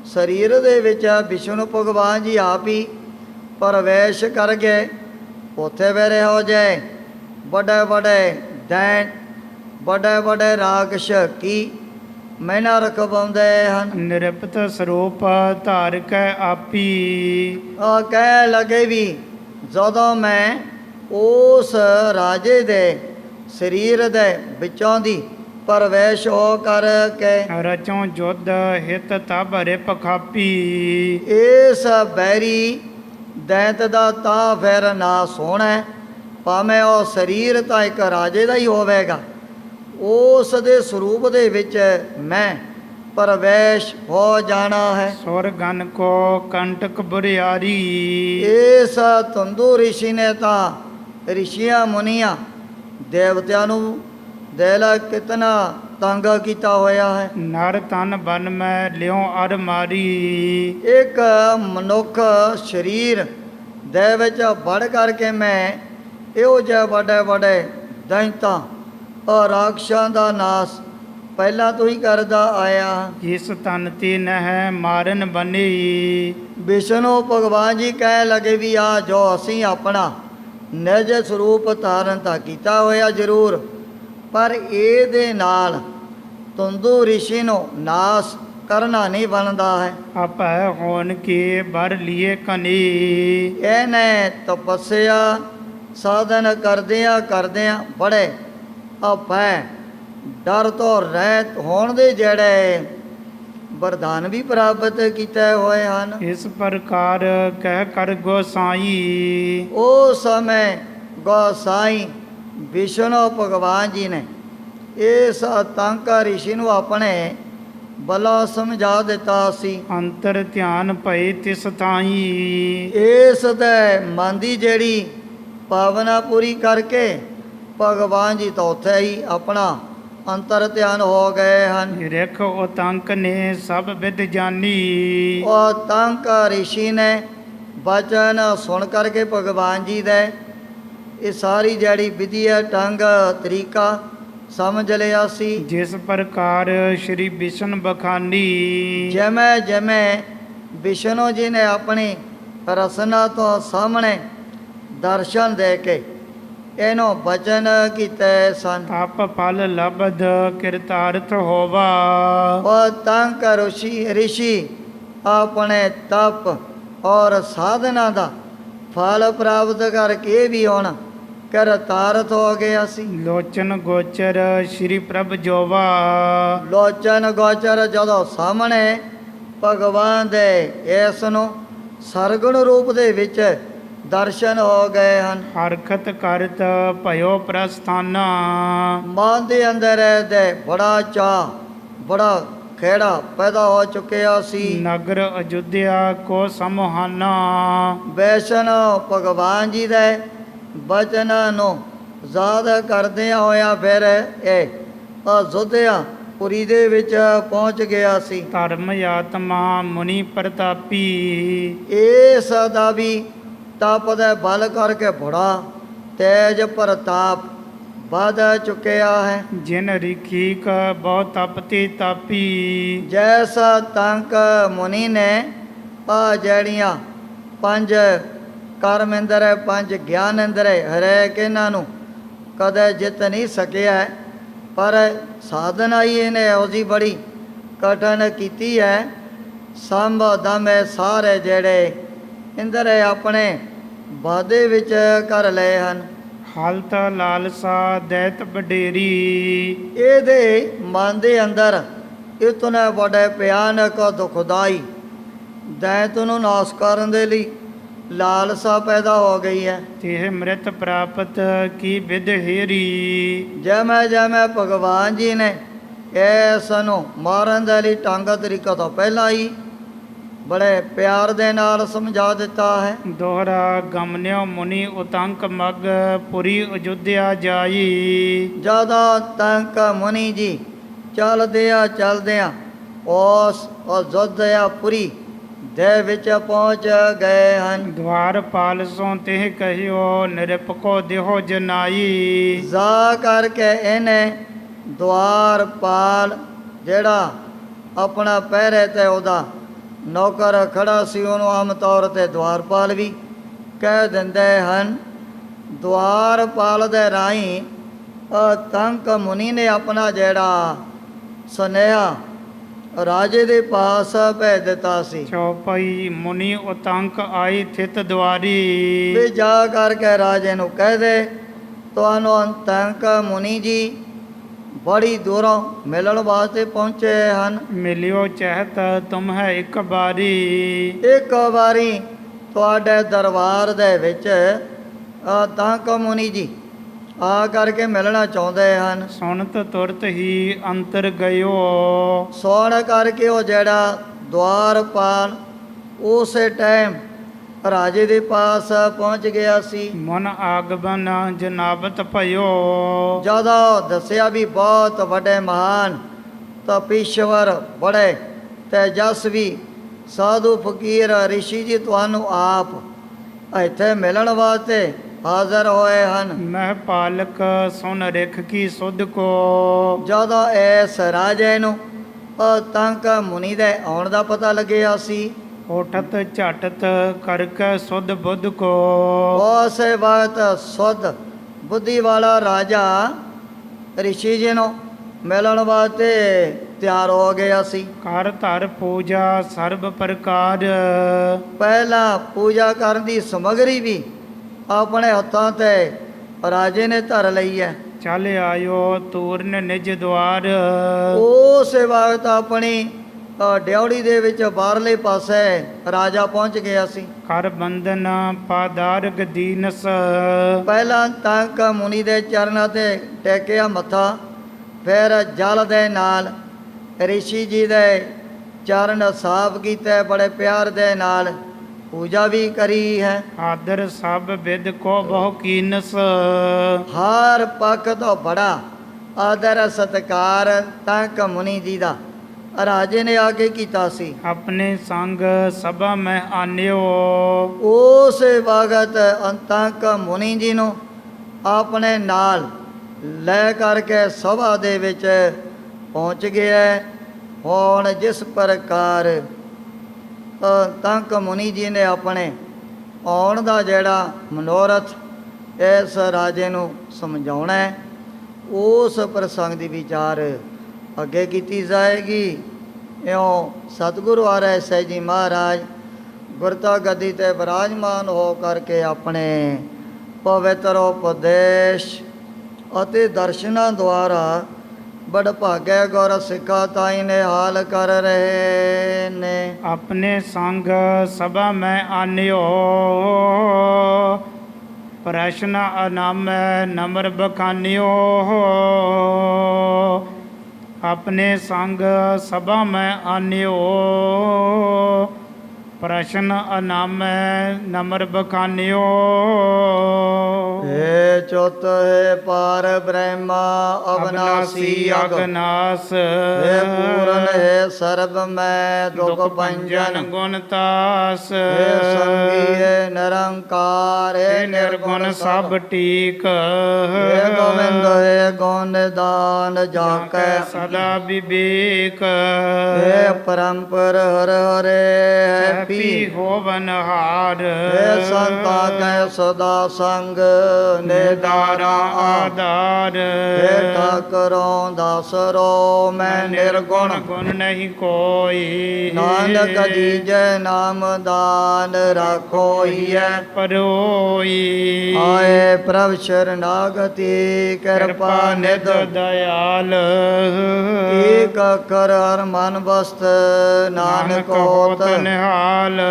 ਸਰੀਰ ਦੇ ਵਿੱਚ ਵਿਸ਼ਨੂੰ ਭਗਵਾਨ ਜੀ ਆਪ ਹੀ ਪ੍ਰਵੇਸ਼ ਕਰ ਗਏ, ਉੱਥੇ ਵੇਰੇ ਹੋ ਜਾਏ ਵੱਡੇ ਵੱਡੇ ਦੈਂਤ, ਵੱਡੇ ਵੱਡੇ ਰਾਕਸ਼ ਕੀ ਮੈਨਾ ਰਖਵਾਉਂਦੇ ਹਨ। ਨਿਰਪਤ ਸਰੂਪ ਧਾਰ ਕੈ ਆਪੀ। ਆ ਕਹਿ ਲਗੇ ਵੀ ਜਦੋਂ ਮੈਂ ਉਸ ਰਾਜੇ ਦੇ ਸਰੀਰ ਦੇ ਵਿੱਚੋਂ ਦੀ ਪ੍ਰਵੇਸ਼ ਹੋ ਕਰਕੇ ਰਚੋਂ ਜੁਧ ਹਿਤ ਤਬ ਰਿਪ ਖਾਪੀ। ਇਸ ਬੈਰੀ ਦੈਂਤ ਦਾ ਤਾਂ ਫਿਰ ਨਾ ਸੋਹਣਾ, ਭਾਵੇਂ ਉਹ ਸਰੀਰ ਤਾਂ ਇੱਕ ਰਾਜੇ ਦਾ ਹੀ ਹੋਵੇਗਾ, ਉਸ ਦੇ ਸਰੂਪ ਦੇ ਵਿੱਚ ਮੈਂ ਪ੍ਰਵੇਸ਼ ਹੋ ਜਾਣਾ ਹੈ। ਸੁਰ ਗਨ ਕੋ ਕੰਟਕ ਬੁਰਿਆਰੀ। ਇਸ ਤੰਦੂ ਰਿਸ਼ੀ ਨੇ ਤਾਂ ਰਿਸ਼ੀਆਂ ਮੁਨੀਆਂ ਦੇਵਤਿਆਂ ਨੂੰ ਦੇਖ ਲਾ ਕਿਤਨਾ ਤੰਗ ਕੀਤਾ ਹੋਇਆ ਹੈ। ਨਰ ਤਨ ਬਨ ਮੈਂ ਲਿਓ ਅਰ ਮਾਰੀ। ਇੱਕ ਮਨੁੱਖ ਸਰੀਰ ਦੇ ਵਿੱਚ ਵੜ ਕਰਕੇ ਮੈਂ ਇਹੋ ਜਿਹੇ ਵੱਡੇ ਵੱਡੇ ਦੈਂਤਾਂ ਔਰ ਰਾਖਸ਼ਾਂ ਦਾ ਨਾਸ ਪਹਿਲਾਂ ਤੋਂ ਹੀ ਕਰਦਾ ਆਇਆ। ਜਿਸ ਤਨ ਤੇ ਨਹਿ ਮਾਰਨ ਬਨੀ। ਵਿਸ਼ਨੂੰ ਭਗਵਾਨ ਜੀ ਕਹਿ ਲਗੇ ਵੀ ਆ ਜੋ ਅਸੀਂ ਆਪਣਾ ਨਿਜ ਸਰੂਪ ਧਾਰਨ ਤਾਂ ਕੀਤਾ ਹੋਇਆ ਜ਼ਰੂਰ, ਪਰ ਇਹਦੇ ਨਾਲ ਤੰਦੂ ਰਿਸ਼ੀ ਨੂੰ ਨਾਸ ਕਰਨਾ ਨਹੀਂ ਬਣਦਾ ਹੈ। ਆਪੈ ਹੋਨ ਕੇ ਬਰ ਲਿਏ ਕਨੀ। ਇਹਨੇ ਤਪੱਸਿਆ ਸਾਧਨ ਕਰਦਿਆਂ ਕਰਦਿਆਂ ਬੜੇ ਆਪੈ ਡਰ ਤੋਂ ਰਹਿਤ ਹੋਣ ਦੇ ਜਿਹੜੇ ਵਰਦਾਨ ਵੀ ਪ੍ਰਾਪਤ ਕੀਤੇ ਹੋਏ ਹਨ। ਇਸ ਪ੍ਰਕਾਰ ਕਹਿ ਕਰ ਗੋਸਾਈ। ਉਸ ਸਮੇਂ ਗੋਸਾਈ ਵਿਸ਼ਨੂੰ ਭਗਵਾਨ ਜੀ ਨੇ ਇਸ ਆਤੰਕ ਰਿਸ਼ੀ ਨੂੰ ਆਪਣੇ ਬਲਾ ਸਮਝਾ ਦਿੱਤਾ ਸੀ। ਅੰਤਰ ਧਿਆਨ ਭਈ ਤਿਸ ਤਾਈ। ਇਸ ਦੇ ਮਨ ਦੀ ਜਿਹੜੀ ਭਾਵਨਾ ਪੂਰੀ ਕਰਕੇ ਭਗਵਾਨ ਜੀ ਤਾਂ ਉੱਥੇ ਹੀ ਆਪਣਾ ਅੰਤਰ ਧਿਆਨ ਹੋ ਗਏ ਹਨ। ਰਿਖ ਉਤੰਕ ਨੇ ਸਭ ਵਿਦ ਜਾਨੀ। ਉਹ ਤੰਕ ਰਿਸ਼ੀ ਨੇ ਬਚਨ ਸੁਣ ਕਰਕੇ ਭਗਵਾਨ ਜੀ ਦੇ ਇਹ ਸਾਰੀ ਜਿਹੜੀ ਵਿਧੀ ਹੈ ਢੰਗ ਤਰੀਕਾ ਸਮਝ ਲਿਆ ਸੀ। ਜਿਸ ਪ੍ਰਕਾਰ ਸ਼੍ਰੀ ਵਿਸ਼ਨ ਬਖਾਨੀ। ਜਿਵੇਂ ਜਿਵੇਂ ਵਿਸ਼ਨੂੰ ਜੀ ਨੇ ਆਪਣੀ ਰਸਨਾ ਤੋਂ ਸਾਹਮਣੇ ਦਰਸ਼ਨ ਦੇ ਕੇ ਇਹਨੂੰ ਬਚਨ ਕੀਤੇ ਸਨ। ਤਪ ਫਲ ਲਬਧ ਕਿਰਤਾਰਥ ਹੋਵਾ। ਉਹ ਤੰਕ ਰਿਸ਼ੀ ਆਪਣੇ ਤਪ ਔਰ ਸਾਧਨਾ ਦਾ ਫਲ ਪ੍ਰਾਪਤ ਕਰਕੇ ਵੀ ਹੁਣ ਕਿਰਤਾਰਥ ਹੋ ਗਿਆ ਸੀ। ਲੋਚਨ ਗੋਚਰ ਸ਼੍ਰੀ ਪ੍ਰਭ ਜੋਵਾ। ਲੋਚਨ ਗੋਚਰ ਜਦੋਂ ਸਾਹਮਣੇ ਭਗਵਾਨ ਦੇ ਇਸ ਨੂੰ ਸਰਗੁਣ ਰੂਪ ਦੇ ਵਿੱਚ ਦਰਸ਼ਨ ਹੋ ਗਏ ਹਨ। ਹਰਖਤ ਕਰਤ ਭਇਓ ਪ੍ਰਸਥਾਨਾ। ਮਨ ਦੇ ਅੰਦਰ ਦੇ ਬੜਾ ਚਾਅ, ਬੜਾ ਖੇੜਾ ਪੈਦਾ ਹੋ ਚੁੱਕਿਆ ਸੀ। ਨਗਰ ਅਯੁੱਧਿਆ ਕੋ ਸਮੋਹਾਨਾ। ਵੈਸ਼ਨੋ ਭਗਵਾਨ ਜੀ ਦੇ ਬਚਨਾਂ ਨੂੰ ਯਾਦ ਕਰਦਿਆਂ ਹੋਇਆ ਫਿਰ ਇਹ ਅਯੁੱਧਿਆ ਪੁਰੀ ਦੇ ਵਿੱਚ ਪਹੁੰਚ ਗਿਆ ਸੀ। ਧਰਮ ਆਤਮਾ ਮੁਨੀ ਪ੍ਰਤਾਪੀ। ਇਸ ਦਾ ਵੀ ਤਪ ਦੇ ਬਲ ਕਰਕੇ ਬੜਾ ਤੇਜ ਪ੍ਰਤਾਪ ਵੱਧ ਚੁੱਕਿਆ ਹੈ। ਜਿਨ ਰਿਖੀਕ ਬਹੁ ਤਪਤੀ ਤਾਪੀ। ਜੈਸਾ ਤੰਕ ਮੁਨੀ ਨੇ ਆ ਜਿਹੜੀਆਂ ਪੰਜ ਕਰਮ ਇੰਦਰ ਹੈ, ਪੰਜ ਗਿਆਨ ਇੰਦਰ ਹੈ, ਹਰੇਕ ਇਹਨਾਂ ਨੂੰ ਕਦੇ ਜਿੱਤ ਨਹੀਂ ਸਕਿਆ, ਪਰ ਸਾਧਨਾ ਹੀ ਇਹਨੇ ਉਹਦੀ ਬੜੀ ਕਠਿਨ ਕੀਤੀ ਹੈ। ਸੰਭ ਦਮ ਸਾਰੇ ਜਿਹੜੇ ਇੰਦਰ ਆਪਣੇ ਵਾਧੇ ਵਿੱਚ ਕਰ ਲਏ ਹਨ। ਹਾਲਤ ਲਾਲਸਾ ਦੈਤ ਵਡੇਰੀ। ਇਹਦੇ ਮਨ ਦੇ ਅੰਦਰ ਇਤਨੇ ਵੱਡੇ ਭਿਆਨਕ ਦੁਖਦਾਈ ਦੈਤ ਨੂੰ ਨਾਸ਼ ਕਰਨ ਦੇ ਲਈ ਲਾਲਸਾ ਪੈਦਾ ਹੋ ਗਈ ਹੈ। ਤਿਹ ਮ੍ਰਿਤ ਪ੍ਰਾਪਤ ਕੀ ਵਿਧ ਹੇਰੀ। ਜਿਵੇਂ ਜਿਵੇਂ ਭਗਵਾਨ ਜੀ ਨੇ ਇਸ ਨੂੰ ਮਾਰਨ ਦੇ ਲਈ ਢੰਗ ਤਰੀਕਾ ਤੋਂ ਪਹਿਲਾਂ ਹੀ ਬੜੇ ਪਿਆਰ ਦੇ ਨਾਲ ਸਮਝਾ ਦਿੱਤਾ ਹੈ। ਦੋਹਰਾ ਗਮਨਿਓ ਮੁਨੀ ਉਤੰਕ ਮਗ ਪੁਰੀ ਅਯੁੱਧਿਆ ਜਾਈ। ਜਦੋਂ ਤੰਕ ਮੁਨੀ ਜੀ ਚਲਦਿਆਂ ਉਸ ਅਯੁੱਧਿਆ ਪੁਰੀ ਦੇ ਵਿੱਚ ਪਹੁੰਚ ਗਏ ਹਨ। ਦਵਾਰਪਾਲ ਸੋ ਤਿਹ ਕਹਿਓ ਨਿਰਪਕੋ ਦਿਹੋ ਜਨਾਈ। ਜਾ ਕਰਕੇ ਇਹਨੇ ਦੁਆਰਪਾਲ ਜਿਹੜਾ ਆਪਣਾ ਪਹਿਰੇ ਤੇ ਉਹਦਾ ਨੌਕਰ ਖੜਾ ਸੀ, ਉਹਨੂੰ ਆਮ ਤੌਰ ਤੇ ਦੁਆਰਪਾਲ ਵੀ ਕਹਿ ਦਿੰਦੇ ਹਨ। ਦੁਆਰਪਾਲ ਦੇ ਰਾਹੀਂ ਤੰਕ ਮੁਨੀ ਨੇ ਆਪਣਾ ਜਿਹੜਾ ਸੁਨੇਹਾ ਰਾਜੇ ਦੇ ਪਾਸ ਭੇਜ ਦਿੱਤਾ ਸੀ। ਚੌਪਈ ਮੁਨੀ ਉਤੰਕ ਆਈ ਥਿਤ ਦੁਆਰੀ। ਵੀ ਜਾ ਕਰਕੇ ਰਾਜੇ ਨੂੰ ਕਹਿ ਦੇ ਤੁਹਾਨੂੰ ਤੰਕ ਮੁਨੀ ਜੀ ਬੜੀ ਦੂਰੋਂ ਮਿਲਣ ਵਾਸਤੇ ਪਹੁੰਚੇ ਹਨ। ਮਿਲਿਓ ਚਹਿਤ ਤੁਮ ਹੈ ਇੱਕ ਬਾਰੀ। ਇੱਕ ਵਾਰੀ ਤੁਹਾਡੇ ਦਰਬਾਰ ਦੇ ਵਿੱਚ ਤੰਕ ਮੁਨੀ ਜੀ ਆ ਕਰਕੇ ਮਿਲਣਾ ਚਾਹੁੰਦੇ ਹਨ। ਸੁਣਤ ਤੁਰਤ ਹੀ ਅੰਤਰ ਗਇਓ। ਸੁਣ ਕਰਕੇ ਉਹ ਜਿਹੜਾ ਦੁਆਰਪਾਲ ਉਸੇ ਟਾਈਮ ਰਾਜੇ ਦੇ ਪਾਸ ਪਹੁੰਚ ਗਿਆ ਸੀ। ਮਨ ਆਗਮਨ ਜਨਾਬਤ ਭਇਓ। ਜਦੋਂ ਦੱਸਿਆ ਵੀ ਬਹੁਤ ਵੱਡੇ ਮਹਾਨ ਤਪੀਸ਼ਵਰ ਬੜੇ ਤੇਜਸਵੀ ਸਾਧੂ ਫਕੀਰ ਰਿਸ਼ੀ ਜੀ ਤੁਹਾਨੂੰ ਆਪ ਇੱਥੇ ਮਿਲਣ ਵਾਸਤੇ ਹਾਜ਼ਰ ਹੋਏ ਹਨ। ਮਹਿ ਪਾਲਕ ਸੁਨ ਰਿਖ ਕੀ ਸੁਧ ਕੋ। ਜਦੋਂ ਇਸ ਰਾਜੇ ਨੂੰ ਤੰਕ ਮੁਨੀ ਦੇ ਆਉਣ ਦਾ ਪਤਾ ਲੱਗਿਆ ਸੀ, ਉਠਤ ਝਟਤ ਕਰਕੇ ਸੁਧ ਬੁੱਧ ਕੋ। ਉਸੇ ਵਕਤ ਸੁਧ ਬੁੱਧੀ ਵਾਲਾ ਰਾਜਾ ਰਿਸ਼ੀ ਜੀ ਨੂੰ ਮਿਲਣ ਵਾਸਤੇ ਤਿਆਰ ਹੋ ਗਿਆ ਸੀ। ਕਰ ਧਰ ਪੂਜਾ ਸਰਬ ਪ੍ਰਕਾਰ। ਪਹਿਲਾਂ ਪੂਜਾ ਕਰਨ ਦੀ ਸਮੱਗਰੀ ਵੀ ਆਪਣੇ ਹੱਥਾਂ ਤੇ ਰਾਜੇ ਨੇ ਧਰ ਲਈ ਹੈ। ਚੱਲ ਆਇਓ ਤੂਰਨ ਨਿਜ ਦਵਾਰ। ਉਸੇ ਵਕਤ ਆਪਣੀ ਡਿਉੜੀ ਦੇ ਵਿੱਚ ਬਾਹਰਲੇ ਪਾਸੇ ਰਾਜਾ ਪਹੁੰਚ ਗਿਆ ਸੀ। ਕਰ ਬੰਧਨ ਪਾਦਾਰ ਗਦੀਨਸ। ਪਹਿਲਾਂ ਤੰਕ ਮੁਨੀ ਦੇ ਚਰਨਾਂ ਤੇ ਟੇਕਿਆ ਮੱਥਾ, ਫਿਰ ਜਲ ਦੇ ਨਾਲ ਰਿਸ਼ੀ ਜੀ ਦੇ ਚਰਨ ਸਾਫ਼ ਕੀਤੇ, ਬੜੇ ਪਿਆਰ ਦੇ ਨਾਲ ਪੂਜਾ ਵੀ ਕਰੀ ਹੈ। ਆਦਰ ਸਭ ਵਿਦ ਕੋ ਬਹੁ ਕੀਨਸ। ਹਰ ਪੱਖ ਤੋਂ ਬੜਾ ਆਦਰ ਸਤਿਕਾਰ ਤੰਕ ਮੁਨੀ ਜੀ ਦਾ ਰਾਜੇ ਨੇ ਆ ਕੇ ਕੀਤਾ ਸੀ। ਆਪਣੇ ਸੰਗ ਸਭਾ ਮੈਂ ਆਨਿਓ। ਉਸੇ ਵਕਤ ਤੰਕ ਮੁਨੀ ਜੀ ਨੂੰ ਆਪਣੇ ਨਾਲ ਲੈ ਕਰਕੇ ਸਭਾ ਦੇ ਵਿੱਚ ਪਹੁੰਚ ਗਿਆ। ਹੁਣ ਜਿਸ ਪ੍ਰਕਾਰ ਤੰਕ ਮੁਨੀ ਜੀ ਨੇ ਆਪਣੇ ਆਉਣ ਦਾ ਜਿਹੜਾ ਮਨੋਰਥ ਇਸ ਰਾਜੇ ਨੂੰ ਸਮਝਾਉਣਾ ਹੈ, ਉਸ ਪ੍ਰਸੰਗ ਦੀ ਵਿਚਾਰ ਅੱਗੇ ਕੀਤੀ ਜਾਏਗੀ। ਇਉਂ ਸਤਿਗੁਰੂ ਆਰੈ ਸਹਿਜ ਜੀ ਮਹਾਰਾਜ ਗੁਰਤਾ ਗੱਦੀ ਤੇ ਵਿਰਾਜਮਾਨ ਹੋ ਕਰਕੇ ਆਪਣੇ ਪਵਿੱਤਰ ਉਪਦੇਸ਼ ਅਤੇ ਦਰਸ਼ਨਾਂ ਦੁਆਰਾ ਬੜ ਭਾਗੇ ਗੁਰ ਸਿੱਖਾ ਤਾਈ ਨੇ ਹਾਲ ਕਰ ਰਹੇ ਨੇ। ਆਪਣੇ ਸੰਗ ਸਭਾ ਮੈਂ ਆਨਿਓ। ਪ੍ਰਸ਼ਨ ਅਨਾਮੈ ਨਮਰ ਬਖਾਨਿਓ। ਆਪਣੇ ਸੰਗ ਸਭਾ ਮੈਂ ਆਨਿਓ। ਪ੍ਰਸ਼ਨ ਅਨਾਮੈ ਨਮਰ ਬਖਾਨਿਓ। हे चौथ हे पार ब्रह्मा अविनाशी अग अगनास। हे पूरन हे सर्व मैं दुख भंजन गुण तास। हे संगी हे निरंकार हे निर्गुण सब टीक। हे गोविंद हे गुण दान जाकै सदा विवेक। हे परम्पर हर हरे है पी होवन हार। हे संता कै सदा संग निदारा आधार। हे ठाकरों दासरो मैं निर्गुण गुण नहीं कोई। नानक दीजै नाम दान राखो है परोई। आए प्रभ शरणागति कृपा निध दयाल। एक अखर हर मन बस्त नानक होत निहाल।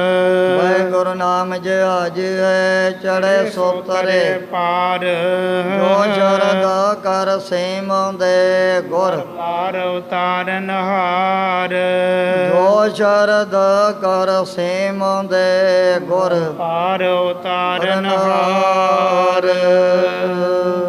वै गुरु नाम जहाज है चढ़े सोतरे पार। जो शरद कर सेम दे गुर पार उतारन हार। जो शरद कर सेम दे गुर पार उतारन हार। हार।